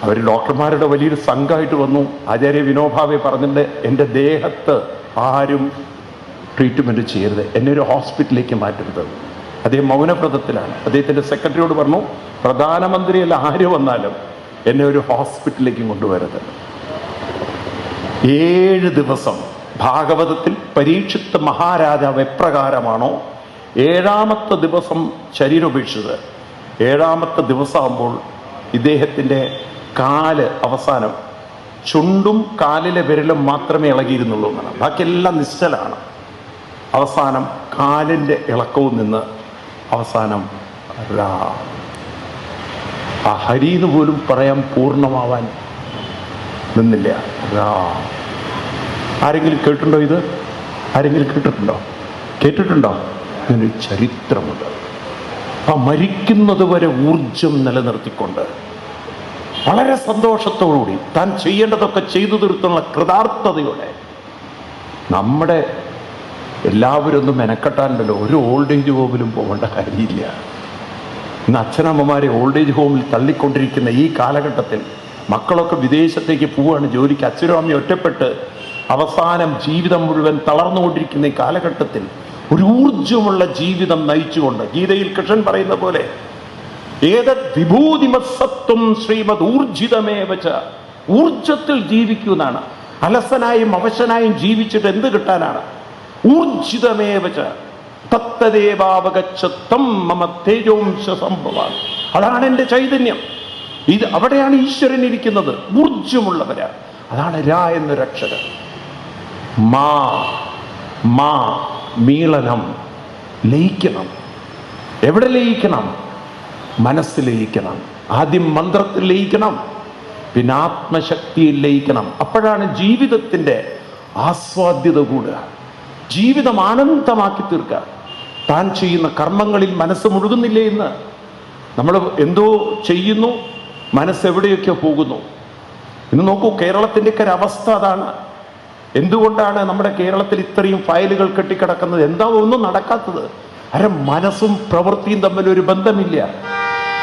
Speaker 1: അവർ ഡോക്ടർമാരുടെ വലിയൊരു സംഘമായിട്ട് വന്നു. ആചാര്യ വിനോബാവെ പറഞ്ഞിട്ട്, എൻ്റെ ദേഹത്ത് ആരും ട്രീറ്റ്മെൻറ്റ് ചെയ്യരുത്, എന്നെ ഒരു ഹോസ്പിറ്റലിലേക്ക് മാറ്റരുത്. അദ്ദേഹം മൗനവ്രതത്തിലാണ്. അദ്ദേഹത്തിൻ്റെ സെക്രട്ടറിയോട് പറഞ്ഞു, പ്രധാനമന്ത്രിയല്ല ആര് വന്നാലും എന്നെ ഒരു ഹോസ്പിറ്റലിലേക്ക് കൊണ്ടുവരരുത്. 7 ദിവസം ഭാഗവതത്തിൽ പരീക്ഷിത്ത് മഹാരാജാവ് എപ്രകാരമാണോ 7ാമത്തെ ദിവസം ശരീരം ഉപേക്ഷിച്ചത്, 7ാമത്തെ ദിവസമാകുമ്പോൾ ഇദ്ദേഹത്തിൻ്റെ കാല് അവസാനം ചുണ്ടും കാലിലെ വിരലും മാത്രമേ ഇളകിയിരുന്നുള്ളൂ എന്നാണ്. ബാക്കിയെല്ലാം നിശ്ചലാണ്. അവസാനം കാലിൻ്റെ ഇളക്കവും നിന്ന് അവസാനം ആ ഹരിന്ന് പോലും പറയാൻ പൂർണ്ണമാവാൻ നിന്നില്ല. ആരെങ്കിലും കേട്ടിട്ടുണ്ടോ ഇത്? ആരെങ്കിലും കേട്ടിട്ടുണ്ടോ? ഇങ്ങനൊരു ചരിത്രമുണ്ട്. ആ മരിക്കുന്നത് വരെ ഊർജം നിലനിർത്തിക്കൊണ്ട് വളരെ സന്തോഷത്തോടുകൂടി താൻ ചെയ്യേണ്ടതൊക്കെ ചെയ്തു തീർത്തുള്ള കൃതാർത്ഥതയോടെ, നമ്മുടെ എല്ലാവരും ഒന്നും മെനക്കെട്ടാനുണ്ടല്ലോ, ഒരു ഓൾഡ് ഏജ് ഹോമിലും പോകേണ്ട കാര്യമില്ല. ഇന്ന് അച്ഛനമ്മമാരെ ഓൾഡ് ഏജ് ഹോമിൽ തള്ളിക്കൊണ്ടിരിക്കുന്ന ഈ കാലഘട്ടത്തിൽ മക്കളൊക്കെ വിദേശത്തേക്ക് പോവുകയാണ് ജോലിക്ക്. അച്ഛനും അമ്മയും ഒറ്റപ്പെട്ട് അവസാനം ജീവിതം മുഴുവൻ തളർന്നുകൊണ്ടിരിക്കുന്ന ഈ കാലഘട്ടത്തിൽ ഒരു ഊർജമുള്ള ജീവിതം നയിച്ചുകൊണ്ട്, ഗീതയിൽ കൃഷ്ണൻ പറയുന്ന പോലെ, ഏതത് വിഭൂതിമസത്വം ശ്രീമദ് ഊർജിതമേവച, ഊർജത്തിൽ ജീവിക്കുന്നാണ്. അലസനായും അവശനായും ജീവിച്ചിട്ട് എന്ത് കിട്ടാനാണ്? ഊർജിതമേവച തത്തദേവാവഗച്ഛത്തം മമ തേജോംശ സംഭവാൻ. അതാണ് എൻ്റെ ചൈതന്യം. ഇത് അവിടെയാണ് ഈശ്വരൻ ഇരിക്കുന്നത്. ഊർജമുള്ളവരാ. അതാണ് രാ എന്നൊരക്ഷരം. മാ മീളനം, ലയിക്കണം. എവിടെ ലയിക്കണം? മനസ്സ് ലയിക്കണം. ആദ്യം മന്ത്രത്തിൽ ലയിക്കണം, പിന്നെ ആത്മശക്തിയിൽ ലയിക്കണം. അപ്പോഴാണ് ജീവിതത്തിൻ്റെ ആസ്വാദ്യത കൂടുക, ജീവിതം ആനന്ദമാക്കി തീർക്കുക. താൻ ചെയ്യുന്ന കർമ്മങ്ങളിൽ മനസ്സ് മുഴുകുന്നില്ലേ? ഇന്ന് നമ്മൾ എന്തോ ചെയ്യുന്നു, മനസ്സെവിടെയൊക്കെ പോകുന്നു. ഇന്ന് നോക്കൂ, കേരളത്തിൻ്റെയൊക്കെ ഒരു അവസ്ഥ അതാണ്. എന്തുകൊണ്ടാണ് നമ്മുടെ കേരളത്തിൽ ഇത്രയും ഫയലുകൾ കെട്ടിക്കിടക്കുന്നത്? എന്താ ഒന്നും നടക്കാത്തത്? മനസ്സും പ്രവൃത്തിയും തമ്മിൽ ഒരു ബന്ധമില്ല.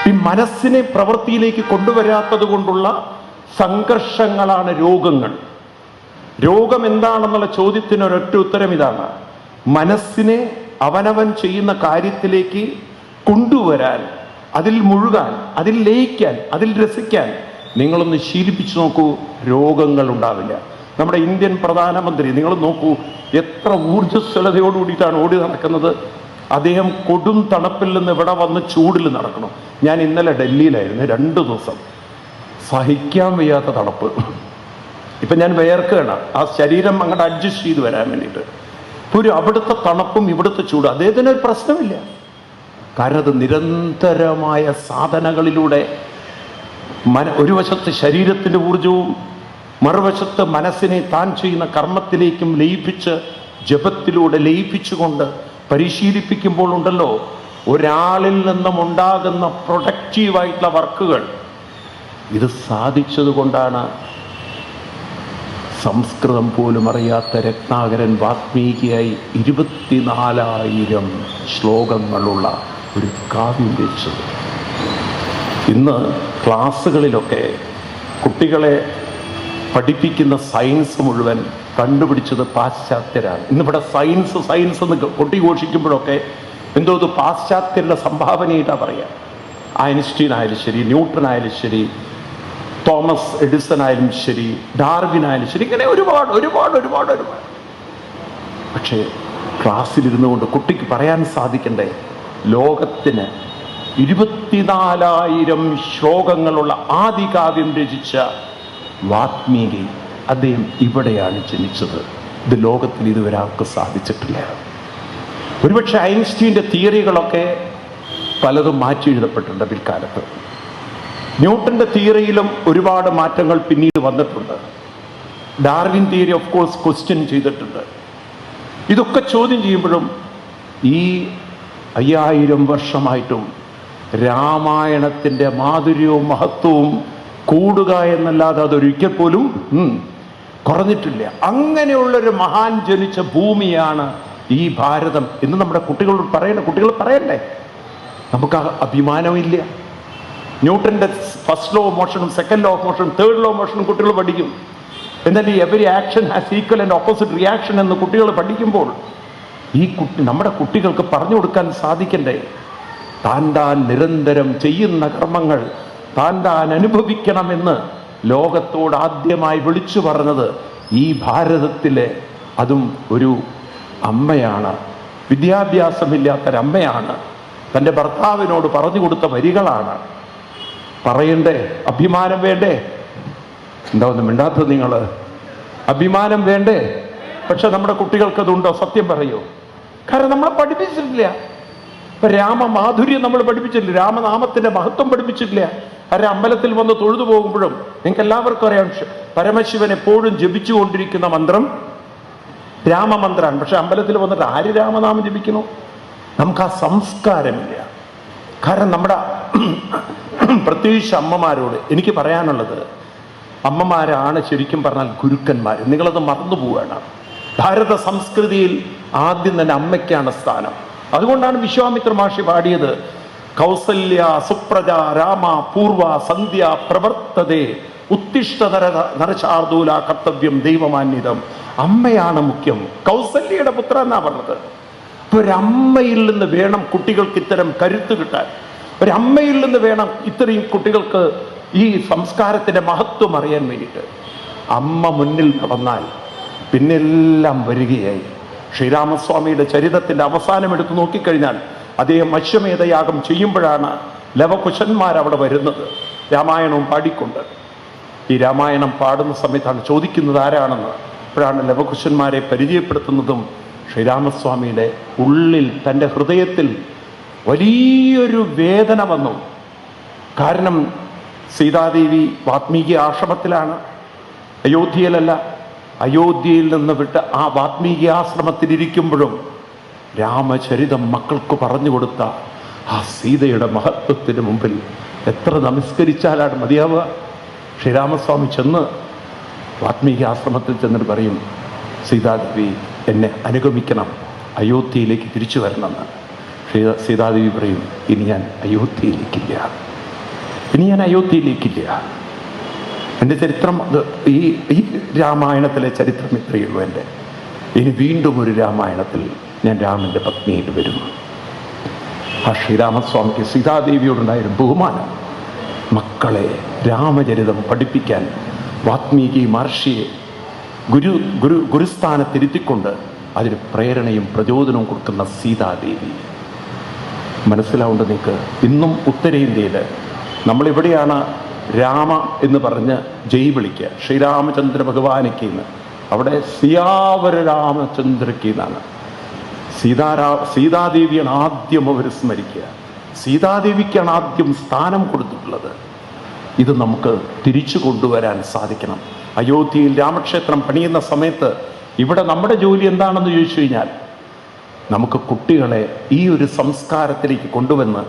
Speaker 1: ഈ മനസ്സിനെ പ്രവൃത്തിയിലേക്ക് കൊണ്ടുവരാത്തത് കൊണ്ടുള്ള സംഘർഷങ്ങളാണ് രോഗങ്ങൾ. രോഗം എന്താണെന്നുള്ള ചോദ്യത്തിന് ഒരൊറ്റ ഉത്തരം ഇതാണ്: മനസ്സിനെ അവനവൻ ചെയ്യുന്ന കാര്യത്തിലേക്ക് കൊണ്ടുവരാൻ, അതിൽ മുഴുകാൻ, അതിൽ ലയിക്കാൻ, അതിൽ രസിക്കാൻ നിങ്ങളൊന്ന് ശീലിപ്പിച്ചു നോക്കൂ, രോഗങ്ങൾ ഉണ്ടാവില്ല. നമ്മുടെ ഇന്ത്യൻ പ്രധാനമന്ത്രി നിങ്ങൾ നോക്കൂ, എത്ര ഊർജ്ജസ്വലതയോടുകൂടിയിട്ടാണ് ഓടി നടക്കുന്നത്. അദ്ദേഹം കൊടും തണുപ്പിൽ നിന്ന് ഇവിടെ വന്ന് ചൂടിൽ നടക്കണം. ഞാൻ ഇന്നലെ ഡൽഹിയിലായിരുന്നു, 2 ദിവസം. സഹിക്കാൻ വയ്യാത്ത തണുപ്പ്. ഇപ്പം ഞാൻ വേർക്കുകയാണ്, ആ ശരീരം അങ്ങോട്ട് അഡ്ജസ്റ്റ് ചെയ്ത് വരാൻ വേണ്ടിയിട്ട്. ഒരു അവിടുത്തെ തണുപ്പും ഇവിടുത്തെ ചൂട് അദ്ദേഹത്തിനൊരു പ്രശ്നമില്ല. കാരണം അത് നിരന്തരമായ സാധനകളിലൂടെ ഒരു വശത്ത് ശരീരത്തിൻ്റെ ഊർജവും മറുവശത്ത് മനസ്സിനെ താൻ ചെയ്യുന്ന കർമ്മത്തിലേക്കും ലയിപ്പിച്ച് ജപത്തിലൂടെ ലയിപ്പിച്ചുകൊണ്ട് പരിശീലിപ്പിക്കുമ്പോൾ ഉണ്ടല്ലോ, ഒരാളിൽ നിന്നും ഉണ്ടാകുന്ന പ്രൊഡക്റ്റീവായിട്ടുള്ള വർക്കുകൾ. ഇത് സാധിച്ചത് കൊണ്ടാണ് സംസ്കൃതം പോലും അറിയാത്ത രത്നാകരൻ വാത്മീകിയായി 24,000 ശ്ലോകങ്ങളുള്ള ഒരു കാവ്യം രചിച്ചത്. ഇന്ന് ക്ലാസ്സുകളിലൊക്കെ കുട്ടികളെ പഠിപ്പിക്കുന്ന സയൻസ് മുഴുവൻ കണ്ടുപിടിച്ചത് പാശ്ചാത്യരാണ്. ഇന്നിവിടെ സയൻസ് സയൻസ് എന്ന് കൊട്ടിഘോഷിക്കുമ്പോഴൊക്കെ എന്തോ ഇത് പാശ്ചാത്യരുടെ സംഭാവനയായിട്ടാണ് പറയുക. ഐൻസ്റ്റീൻ ആയാലും ശരി, ന്യൂട്ടൺ ആയാലും ശരി, തോമസ് എഡിസൺ ആയാലും ശരി, ഡാർവിൻ ആയാലും ശരി, ഇങ്ങനെ ഒരുപാട് ഒരുപാട് ഒരുപാട് ഒരുപാട്. പക്ഷേ ക്ലാസ്സിലിരുന്നു കൊണ്ട് കുട്ടിക്ക് പറയാൻ സാധിക്കണ്ടേ, ലോകത്തിന് 24,000 ശ്ലോകങ്ങളുള്ള ആദികാവ്യം രചിച്ച വാത്മീകി, അദ്ദേഹം ഇവിടെയാണ് ജനിച്ചത്. ഇത് ലോകത്തിൽ ഇതുവരെ ആർക്ക് സാധിച്ചിട്ടില്ല. ഒരുപക്ഷെ ഐൻസ്റ്റീൻ്റെ തിയറികളൊക്കെ പലതും മാറ്റി എഴുതപ്പെട്ടിട്ടുണ്ട് പിൽക്കാലത്ത്. ന്യൂട്ടൻ്റെ തിയറിയിലും ഒരുപാട് മാറ്റങ്ങൾ പിന്നീട് വന്നിട്ടുണ്ട്. Darwin theory of course question ചെയ്തിട്ടുണ്ട്. ഇതൊക്കെ ചോദ്യം ചെയ്യുമ്പോഴും ഈ 5000 വർഷമായിട്ടും രാമായണത്തിൻ്റെ മാധുര്യവും മഹത്വവും കൂടുക എന്നല്ലാതെ അതൊരിക്കൽ പോലും കുറഞ്ഞിട്ടില്ല. അങ്ങനെയുള്ളൊരു മഹാൻ ജനിച്ച ഭൂമിയാണ് ഈ ഭാരതം എന്ന് നമ്മുടെ കുട്ടികളോട് പറയണേ. കുട്ടികൾ പറയണ്ടേ? നമുക്ക് അഭിമാനമില്ല. ന്യൂട്ടൻ്റെ ഫസ്റ്റ് ലോ ഓഫ് മോഷനും സെക്കൻഡ് ലോ ഓഫ് മോഷനും തേർഡ് ലോ ഓഫ് മോഷനും കുട്ടികൾ പഠിക്കും. എന്നാൽ ഈ every action has equal and opposite reaction എന്ന് കുട്ടികൾ പഠിക്കുമ്പോൾ നമ്മുടെ കുട്ടികൾക്ക് പറഞ്ഞു കൊടുക്കാൻ സാധിക്കണ്ടേ? താൻ നിരന്തരം ചെയ്യുന്ന കർമ്മങ്ങൾ താൻ അനുഭവിക്കണമെന്ന് ലോകത്തോട് ആദ്യമായി വിളിച്ചു പറഞ്ഞത് ഈ ഭാരതത്തിലെ, അതും ഒരു അമ്മയാണ്, വിദ്യാഭ്യാസമില്ലാത്തൊരമ്മയാണ്, തൻ്റെ ഭർത്താവിനോട് പറഞ്ഞു കൊടുത്ത വരികളാണ്. പറയണ്ടേ? അഭിമാനം വേണ്ടേ? എന്താ ഒന്നും മിണ്ടാത്തത് നിങ്ങൾ? അഭിമാനം വേണ്ടേ? പക്ഷെ നമ്മുടെ കുട്ടികൾക്കതുണ്ടോ? സത്യം പറയൂ. കാരണം നമ്മളെ പഠിപ്പിച്ചിട്ടില്ല. ഇപ്പൊ രാമമാധുര്യം നമ്മൾ പഠിപ്പിച്ചിട്ടില്ല, രാമനാമത്തിന്റെ മഹത്വം പഠിപ്പിച്ചിട്ടില്ല. കാരണം അമ്പലത്തിൽ വന്ന് തൊഴുതു പോകുമ്പോഴും നിങ്ങൾക്ക് എല്ലാവർക്കും അറിയാം, പരമശിവൻ എപ്പോഴും ജപിച്ചുകൊണ്ടിരിക്കുന്ന മന്ത്രം രാമമന്ത്രമാണ്. പക്ഷെ അമ്പലത്തിൽ വന്നിട്ട് ആര് രാമനാമം ജപിക്കുന്നു? നമുക്ക് ആ സംസ്കാരമില്ല. കാരണം നമ്മുടെ പ്രത്യേകിച്ച് അമ്മമാരോട് എനിക്ക് പറയാനുള്ളത്, അമ്മമാരാണ് ശരിക്കും പറഞ്ഞാൽ ഗുരുക്കന്മാർ. നിങ്ങളത് മറന്നു പോവുകയാണ്. ഭാരത സംസ്കൃതിയിൽ ആദ്യം തന്നെ അമ്മയ്ക്കാണ് സ്ഥാനം. അതുകൊണ്ടാണ് വിശ്വാമിത്ര മഹർഷി പാടിയത്, കൗസല്യ സുപ്രജ രാമ പൂർവ സന്ധ്യ പ്രവർത്തതേ ഉത്തിഷ്ഠ നരശാർദൂല കർത്തവ്യം ദൈവമാന്വിതം. അമ്മയാണ് മുഖ്യം. കൗസല്യയുടെ പുത്ര എന്നാ പറഞ്ഞത്. ഇപ്പൊ ഒരമ്മയിൽ നിന്ന് വേണം കുട്ടികൾക്ക് ഇത്തരം കരുത്ത് കിട്ടാൻ. ഒരമ്മയിൽ നിന്ന് വേണം ഇത്രയും കുട്ടികൾക്ക് ഈ സംസ്കാരത്തിന്റെ മഹത്വം അറിയാൻ വേണ്ടിയിട്ട്. അമ്മ മുന്നിൽ നടന്നാൽ പിന്നെല്ലാം വരികയായി. ശ്രീരാമസ്വാമിയുടെ ചരിതത്തിന്റെ അവസാനം എടുത്തു നോക്കിക്കഴിഞ്ഞാൽ അദ്ദേഹം അശ്വമേധയാഗം ചെയ്യുമ്പോഴാണ് ലവകുശന്മാരവിടെ വരുന്നത് രാമായണവും പാടിക്കൊണ്ട്. ഈ രാമായണം പാടുന്ന സമയത്താണ് ചോദിക്കുന്നത് ആരാണെന്ന്. അപ്പോഴാണ് ലവകുശന്മാരെ പരിചയപ്പെടുത്തുന്നതും ശ്രീരാമസ്വാമിയുടെ ഉള്ളിൽ, തൻ്റെ ഹൃദയത്തിൽ വലിയൊരു വേദന വന്നു. കാരണം സീതാദേവി വാത്മീകി ആശ്രമത്തിലാണ്, അയോധ്യയിലല്ല. അയോധ്യയിൽ നിന്ന് വിട്ട് ആ വാത്മീകി ആശ്രമത്തിലിരിക്കുമ്പോഴും രാമചരിതം മക്കൾക്ക് പറഞ്ഞു കൊടുത്ത ആ സീതയുടെ മഹത്വത്തിന് മുമ്പിൽ എത്ര നമസ്കരിച്ചാലാണ് മതിയാവുക? ശ്രീരാമസ്വാമി ചെന്ന് വാത്മീകി ആശ്രമത്തിൽ ചെന്നിട്ട് പറയും, സീതാദേവി എന്നെ അനുഗമിക്കണം, അയോധ്യയിലേക്ക് തിരിച്ചു വരണമെന്ന്. സീതാദേവി പറയും, ഇനി ഞാൻ അയോധ്യയിലേക്കില്ല. എൻ്റെ ചരിത്രം ഈ രാമായണത്തിലെ ചരിത്രം ഇത്രയേ ഉള്ളൂ. എൻ്റെ ഇനി വീണ്ടും ഒരു രാമായണത്തിൽ ഞാൻ രാമൻ്റെ പത്നിയിൽ വരും. ആ ശ്രീരാമസ്വാമിക്ക് സീതാദേവിയോടുണ്ടായൊരു ബഹുമാനം, മക്കളെ രാമചരിതം പഠിപ്പിക്കാൻ വാത്മീകി മഹർഷിയെ ഗുരുസ്ഥാനത്തിരുത്തിക്കൊണ്ട് അതിന് പ്രേരണയും പ്രചോദനവും കൊടുക്കുന്ന സീതാദേവി. മനസ്സിലാവുണ്ട് നിങ്ങൾക്ക്? ഇന്നും ഉത്തരേന്ത്യയിൽ നമ്മളിവിടെയാണ് രാമ എന്ന് പറഞ്ഞ് ജയ് വിളിക്കുക, ശ്രീരാമചന്ദ്ര ഭഗവാനിക്ക് എന്ന്. അവിടെ സിയാവര രാമചന്ദ്രക്ക് എന്നാണ്. സീതാദേവിയാണ് ആദ്യം അവർ സ്മരിക്കുക. സീതാദേവിക്കാണ് ആദ്യം സ്ഥാനം കൊടുത്തിട്ടുള്ളത്. ഇത് നമുക്ക് തിരിച്ചു കൊണ്ടുവരാൻ സാധിക്കണം. അയോധ്യയിൽ രാമക്ഷേത്രം പണിയുന്ന സമയത്ത് ഇവിടെ നമ്മുടെ ജോലി എന്താണെന്ന് ചോദിച്ചു കഴിഞ്ഞാൽ, നമുക്ക് കുട്ടികളെ ഈ ഒരു സംസ്കാരത്തിലേക്ക് കൊണ്ടുവന്ന്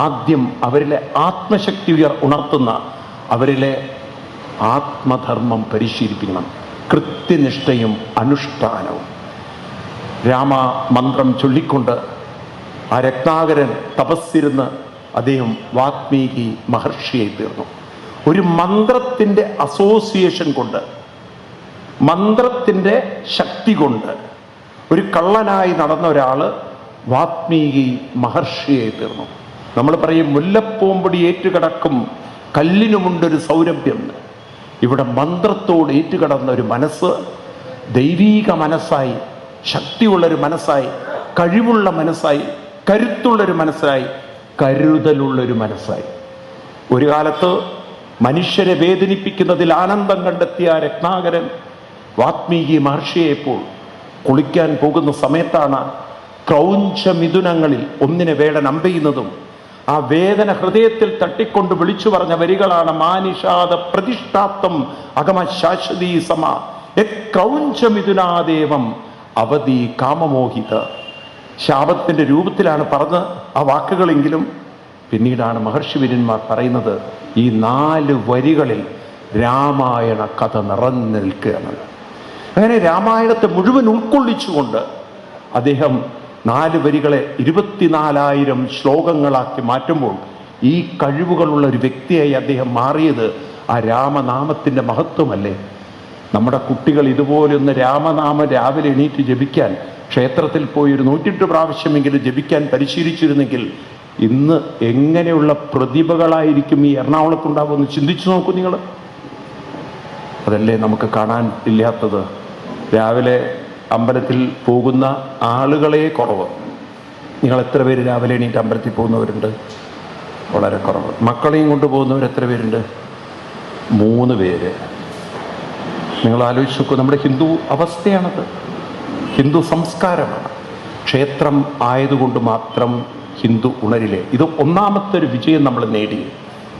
Speaker 1: ആദ്യം അവരിലെ ആത്മശക്തി ഉണർത്തുന്ന, അവരിലെ ആത്മധർമ്മം പരിശീലിപ്പിക്കണം. കൃത്യനിഷ്ഠയും അനുഷ്ഠാനവും. രാമ മന്ത്രം ചൊല്ലിക്കൊണ്ട് ആ രത്നാകരൻ തപസ്സിരുന്ന് അദ്ദേഹം വാത്മീകി മഹർഷിയായി തീർന്നു. ഒരു മന്ത്രത്തിൻ്റെ അസോസിയേഷൻ കൊണ്ട്, മന്ത്രത്തിൻ്റെ ശക്തി കൊണ്ട് ഒരു കള്ളനായി നടന്ന ഒരാൾ വാത്മീകി മഹർഷിയായി തീർന്നു. നമ്മൾ പറയും മുല്ലപ്പൂമ്പൊടി ഏറ്റുകിടക്കും കല്ലിനുമുണ്ടൊരു സൗരഭ്യം. ഇവിടെ മന്ത്രത്തോട് ഏറ്റുകിടന്ന ഒരു മനസ്സ് ദൈവീക മനസ്സായി, ശക്തിയുള്ളൊരു മനസ്സായി, കഴിവുള്ള മനസ്സായി, കരുത്തുള്ളൊരു മനസ്സായി, കരുതലുള്ളൊരു മനസ്സായി. ഒരു കാലത്ത് മനുഷ്യരെ വേദനിപ്പിക്കുന്നതിൽ ആനന്ദം കണ്ടെത്തിയ രത്നാകരൻ വാത്മീകി മഹർഷിയെപ്പോൾ കുളിക്കാൻ പോകുന്ന സമയത്താണ് ക്രൗഞ്ചമിഥുനങ്ങളിൽ ഒന്നിനെ വേടൻ അമ്പെയ്യുന്നതും ആ വേദന ഹൃദയത്തിൽ തട്ടിക്കൊണ്ട് വിളിച്ചു പറഞ്ഞ വരികളാണ് മാനിഷാദ പ്രതിഷ്ഠാത്വം അഗമ ശാശ്വതീ സമ ക്രൗഞ്ചമിഥുനാദേവം അവധി കാമമോഹിത. ശാപത്തിൻ്റെ രൂപത്തിലാണ് പറഞ്ഞ് ആ വാക്കുകളെങ്കിലും പിന്നീടാണ് മഹർഷിവര്യന്മാർ പറയുന്നത് ഈ 4 വരികളിൽ രാമായണ കഥ നിറഞ്ഞു നിൽക്കുകയാണ്. അങ്ങനെ രാമായണത്തെ മുഴുവൻ ഉൾക്കൊള്ളിച്ചുകൊണ്ട് അദ്ദേഹം 4 വരികളെ 24,000 ശ്ലോകങ്ങളാക്കി മാറ്റുമ്പോൾ ഈ കഴിവുകളുള്ള ഒരു വ്യക്തിയായി അദ്ദേഹം മാറിയത് ആ രാമനാമത്തിൻ്റെ മഹത്വമല്ലേ? നമ്മുടെ കുട്ടികൾ ഇതുപോലൊന്ന് രാമനാമം രാവിലെ എണീറ്റ് ജപിക്കാൻ, ക്ഷേത്രത്തിൽ പോയി ഒരു 108 പ്രാവശ്യമെങ്കിലും ജപിക്കാൻ പരിശീലിച്ചിരുന്നെങ്കിൽ ഇന്ന് എങ്ങനെയുള്ള പ്രതിഭകളായിരിക്കും ഈ എറണാകുളത്തുണ്ടാവുമെന്ന് ചിന്തിച്ചു നോക്കൂ നിങ്ങൾ. അതല്ലേ നമുക്ക് കാണാൻ ഇല്ലാത്തത്? രാവിലെ അമ്പലത്തിൽ പോകുന്ന ആളുകളെ കുറവ്. നിങ്ങൾ എത്ര പേര് രാവിലെ എണീറ്റ് അമ്പലത്തിൽ പോകുന്നവരുണ്ട്? വളരെ കുറവ്. മക്കളെയും കൊണ്ടുപോകുന്നവർ എത്ര പേരുണ്ട്? 3 പേര്. നിങ്ങൾ ആലോചിച്ച് നോക്കൂ. നമ്മുടെ ഹിന്ദു അവസ്ഥയാണത്, ഹിന്ദു സംസ്കാരമാണ്. ക്ഷേത്രം ആയതുകൊണ്ട് മാത്രം ഹിന്ദു ഉണരില്ലേ? ഇത് ഒന്നാമത്തെ ഒരു വിജയം നമ്മൾ നേടി.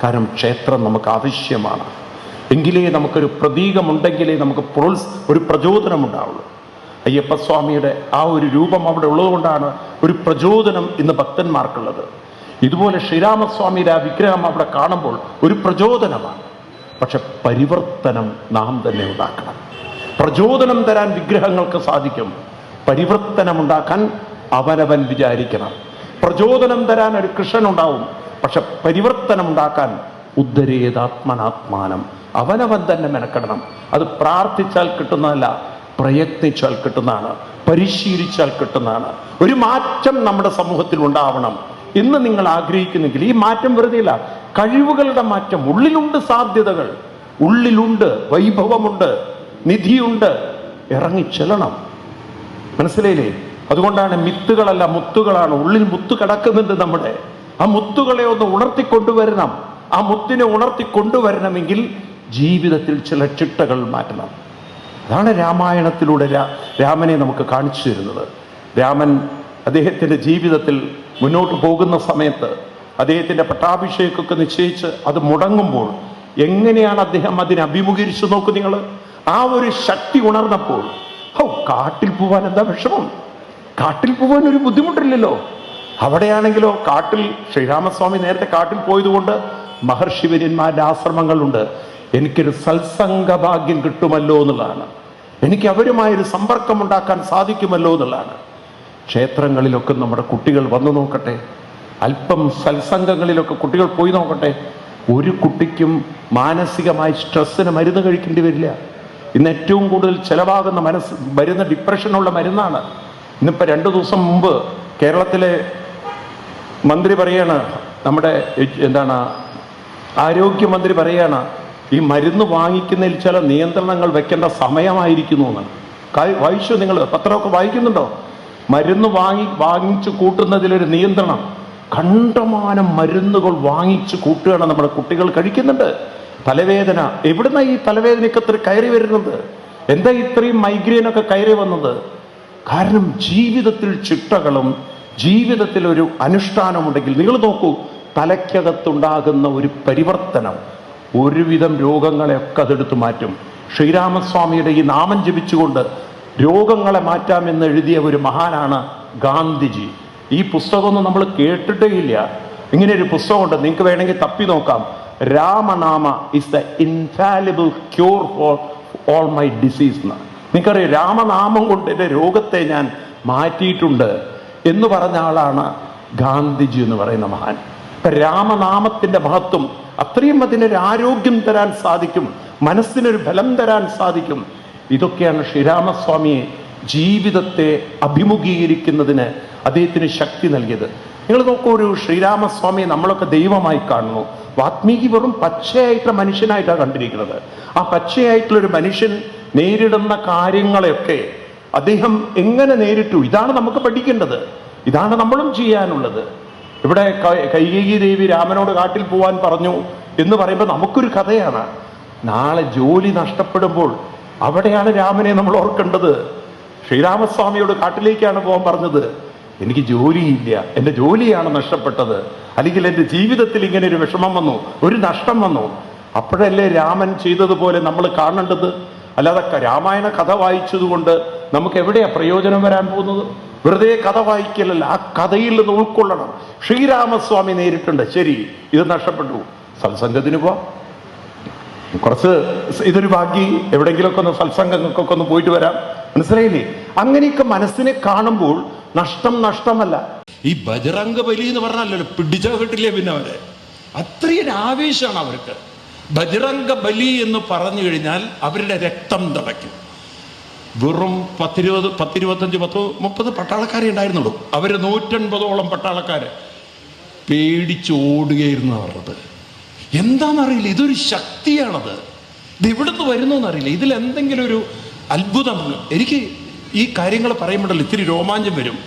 Speaker 1: കാരണം ക്ഷേത്രം നമുക്ക് ആവശ്യമാണ്. എങ്കിലേ നമുക്കൊരു പ്രതീകമുണ്ടെങ്കിലേ നമുക്ക് ഒരു പ്രചോദനം ഉണ്ടാവുള്ളൂ. അയ്യപ്പസ്വാമിയുടെ ആ ഒരു രൂപം അവിടെ ഉള്ളതുകൊണ്ടാണ് ഒരു പ്രചോദനം ഇന്ന് ഭക്തന്മാർക്കുള്ളത്. ഇതുപോലെ ശ്രീരാമസ്വാമിയുടെ ആ വിഗ്രഹം അവിടെ കാണുമ്പോൾ ഒരു പ്രചോദനമാണ്. പക്ഷെ പരിവർത്തനം നാം തന്നെ ഉണ്ടാക്കണം. പ്രചോദനം തരാൻ വിഗ്രഹങ്ങൾക്ക് സാധിക്കും, പരിവർത്തനം ഉണ്ടാക്കാൻ അവനവൻ വിചാരിക്കണം. പ്രചോദനം തരാൻ ഒരു കൃഷ്ണൻ ഉണ്ടാവും, പക്ഷെ പരിവർത്തനം ഉണ്ടാക്കാൻ ഉദ്ധരേതാത്മനാത്മാനം, അവനവൻ തന്നെ മെനക്കെടണം. അത് പ്രാർത്ഥിച്ചാൽ കിട്ടുന്നതല്ല, പ്രയത്നിച്ചാൽ കിട്ടുന്നതാണ്, പരിശീലിച്ചാൽ കിട്ടുന്നതാണ്. ഒരു മാറ്റം നമ്മുടെ സമൂഹത്തിൽ ഉണ്ടാവണം എന്ന് നിങ്ങൾ ആഗ്രഹിക്കുന്നെങ്കിൽ ഈ മാറ്റം വെറുതെയില്ല, കഴിവുകളുടെ മാറ്റം. ഉള്ളിലുണ്ട് സാധ്യതകൾ, ഉള്ളിലുണ്ട് വൈഭവമുണ്ട്, നിധിയുണ്ട്. ഇറങ്ങിച്ചെല്ലണം. മനസ്സിലായില്ലേ? അതുകൊണ്ടാണ് മിത്തുകളല്ല മുത്തുകളാണ്. ഉള്ളിൽ മുത്ത് കിടക്കുന്നുണ്ട് നമ്മുടെ. ആ മുത്തുകളെ ഒന്ന് ഉണർത്തിക്കൊണ്ടുവരണം. ആ മുത്തിനെ ഉണർത്തിക്കൊണ്ടുവരണമെങ്കിൽ ജീവിതത്തിൽ ചില ചിട്ടകൾ മാറ്റണം. അതാണ് രാമായണത്തിലൂടെ രാമനെ നമുക്ക് കാണിച്ചു തരുന്നത്. രാമൻ അദ്ദേഹത്തിൻ്റെ ജീവിതത്തിൽ മുന്നോട്ട് പോകുന്ന സമയത്ത് അദ്ദേഹത്തിൻ്റെ പട്ടാഭിഷേകമൊക്കെ നിശ്ചയിച്ച് അത് മുടങ്ങുമ്പോൾ എങ്ങനെയാണ് അദ്ദേഹം അതിനെ അഭിമുഖീകരിച്ചു നോക്കൂ നിങ്ങൾ. ആ ഒരു ശക്തി ഉണർന്നപ്പോൾ കാട്ടിൽ പോവാൻ എന്താ വിഷമം? കാട്ടിൽ പോവാൻ ഒരു ബുദ്ധിമുട്ടില്ലല്ലോ. അവിടെയാണെങ്കിലോ കാട്ടിൽ ശ്രീരാമസ്വാമി നേരത്തെ കാട്ടിൽ പോയതുകൊണ്ട് മഹർഷിവര്യന്മാരുടെ ആശ്രമങ്ങളുണ്ട്. എനിക്കൊരു സത്സംഗ ഭാഗ്യം കിട്ടുമല്ലോ എന്നുള്ളതാണ്, എനിക്ക് അവരുമായൊരു സമ്പർക്കം ഉണ്ടാക്കാൻ സാധിക്കുമല്ലോ എന്നുള്ളതാണ്. ക്ഷേത്രങ്ങളിലൊക്കെ നമ്മുടെ കുട്ടികൾ വന്നു നോക്കട്ടെ, അല്പം സത്സംഗങ്ങളിലൊക്കെ കുട്ടികൾ പോയി നോക്കട്ടെ. ഒരു കുട്ടിക്കും മാനസികമായി സ്ട്രെസ്സിന് മരുന്ന് കഴിക്കേണ്ടി വരില്ല. ഇന്ന് ഏറ്റവും കൂടുതൽ ചിലവാകുന്ന മരുന്ന് ഡിപ്രഷനുള്ള മരുന്നാണ്. ഇന്നിപ്പോൾ 2 ദിവസം മുമ്പ് കേരളത്തിലെ മന്ത്രി പറയാണ്, നമ്മുടെ ആരോഗ്യമന്ത്രി പറയാണ്, ഈ മരുന്ന് വാങ്ങിക്കുന്നതിൽ ചില നിയന്ത്രണങ്ങൾ വെക്കേണ്ട സമയമായിരിക്കുന്നു എന്ന്. വായിച്ചു നിങ്ങൾ? പത്രമൊക്കെ വായിക്കുന്നുണ്ടോ? മരുന്ന് വാങ്ങിച്ചു കൂട്ടുന്നതിലൊരു നിയന്ത്രണം. കണ്ടമാനം മരുന്നുകൾ വാങ്ങിച്ചു കൂട്ടുകയാണ് നമ്മുടെ കുട്ടികൾ കഴിക്കുന്നുണ്ട്. തലവേദന, എവിടുന്ന ഈ തലവേദനയൊക്കെ ഇത്ര കയറി വരുന്നത്? എന്താ ഇത്രയും മൈഗ്രെയിനൊക്കെ കയറി വന്നത്? കാരണം ജീവിതത്തിൽ ചിട്ടകളും ജീവിതത്തിൽ ഒരു അനുഷ്ഠാനമുണ്ടെങ്കിൽ നിങ്ങൾ നോക്കൂ, തലയ്ക്കകത്തുണ്ടാകുന്ന ഒരു പരിവർത്തനം ഒരുവിധം രോഗങ്ങളെയൊക്കെ അതെടുത്ത് മാറ്റും. ശ്രീരാമസ്വാമിയുടെ ഈ നാമം ജപിച്ചുകൊണ്ട് രോഗങ്ങളെ മാറ്റാമെന്ന് എഴുതിയ ഒരു മഹാനാണ് ഗാന്ധിജി. ഈ പുസ്തകമൊന്നും നമ്മൾ കേട്ടിട്ടേ ഇല്ല. ഇങ്ങനെ ഒരു പുസ്തകമുണ്ട്, നിങ്ങൾക്ക് വേണമെങ്കിൽ തപ്പി നോക്കാം. Ramanama is the infallible cure for all my disease എന്ന്. നിങ്ങൾക്കറിയാം, രാമനാമം കൊണ്ട് എൻ്റെ രോഗത്തെ ഞാൻ മാറ്റിയിട്ടുണ്ട് എന്ന് പറഞ്ഞ ആളാണ് ഗാന്ധിജി എന്ന് പറയുന്ന മഹാൻ. ഇപ്പം രാമനാമത്തിൻ്റെ മഹത്വം അത്രയും അതിനൊരു ആരോഗ്യം തരാൻ സാധിക്കും, മനസ്സിനൊരു ബലം തരാൻ സാധിക്കും. ഇതൊക്കെയാണ് ശ്രീരാമസ്വാമിയെ ജീവിതത്തെ അഭിമുഖീകരിക്കുന്നതിന് അദ്ദേഹത്തിന് ശക്തി നൽകിയത്. നിങ്ങൾ നോക്കൂ, ഒരു ശ്രീരാമസ്വാമിയെ നമ്മളൊക്കെ ദൈവമായി കാണുന്നു. വാത്മീകി വെറും പച്ചയായിട്ടുള്ള മനുഷ്യനായിട്ടാണ് കണ്ടിരിക്കുന്നത്. ആ പച്ചയായിട്ടുള്ളൊരു മനുഷ്യൻ നേരിടുന്ന കാര്യങ്ങളെയൊക്കെ അദ്ദേഹം എങ്ങനെ നേരിട്ടു, ഇതാണ് നമുക്ക് പഠിക്കേണ്ടത്, ഇതാണ് നമ്മളും ചെയ്യാനുള്ളത്. ഇവിടെ കൈകേയി ദേവി രാമനോട് കാട്ടിൽ പോവാൻ പറഞ്ഞു എന്ന് പറയുമ്പോൾ നമുക്കൊരു കഥയാണ്. നാളെ ജോലി നഷ്ടപ്പെടുമ്പോൾ അവിടെയാണ് രാമനെ നമ്മൾ ഓർക്കേണ്ടത്. ശ്രീരാമസ്വാമിയോട് കാട്ടിലേക്കാണ് പോകാൻ പറഞ്ഞത്. എനിക്ക് ജോലിയില്ല, എൻ്റെ ജോലിയാണ് നഷ്ടപ്പെട്ടത്, അല്ലെങ്കിൽ എൻ്റെ ജീവിതത്തിൽ ഇങ്ങനെ ഒരു വിഷമം വന്നു, ഒരു നഷ്ടം വന്നു. അപ്പോഴല്ലേ രാമൻ ചെയ്തതുപോലെ നമ്മൾ കാണേണ്ടത്. അല്ലാതെ രാമായണ കഥ വായിച്ചതുകൊണ്ട് നമുക്ക് എവിടെയാ പ്രയോജനം വരാൻ പോകുന്നത്? വെറുതെ കഥ വായിക്കലല്ല, ആ കഥയിൽ നിന്ന് ഉൾക്കൊള്ളണം. ശ്രീരാമസ്വാമി നേരിട്ടുണ്ട്, ശരി ഇത് നഷ്ടപ്പെട്ടു, സത്സംഗത്തിന് പോവാം, കുറച്ച് ഇതൊരു ബാക്കി എവിടെയെങ്കിലുമൊക്കെ ഒന്ന് സത്സംഗങ്ങൾക്കൊക്കെ ഒന്ന് പോയിട്ട് വരാം. മനസ്സിലായില്ലേ? അങ്ങനെയൊക്കെ മനസ്സിനെ കാണുമ്പോൾ നഷ്ടമല്ല. ഈ ബജറംഗ ബലി എന്ന് പറഞ്ഞാലല്ലോ പിടിച്ചാൽ കിട്ടില്ലേ പിന്നെ അവരെ, അത്രയും ആവേശമാണ് അവർക്ക്. ബജറംഗ ബലി എന്ന് പറഞ്ഞു കഴിഞ്ഞാൽ അവരുടെ രക്തം തിളയ്ക്കും. വെറും 10, 25, 30 പട്ടാളക്കാരെ ഉണ്ടായിരുന്നുള്ളൂ. അവർ 150ഓളം പട്ടാളക്കാര് പേടിച്ചോടുകയായിരുന്നു അവരുടെ. എന്താണെന്നറിയില്ല, ഇതൊരു ശക്തിയാണത്. ഇത് എവിടുന്ന് വരുന്നു എന്നറിയില്ല. ഇതിലെന്തെങ്കിലും ഒരു അത്ഭുതം. എനിക്ക് ഈ കാര്യങ്ങൾ പറയുമ്പോഴല്ലോ ഇത്തിരി രോമാഞ്ചം വരും.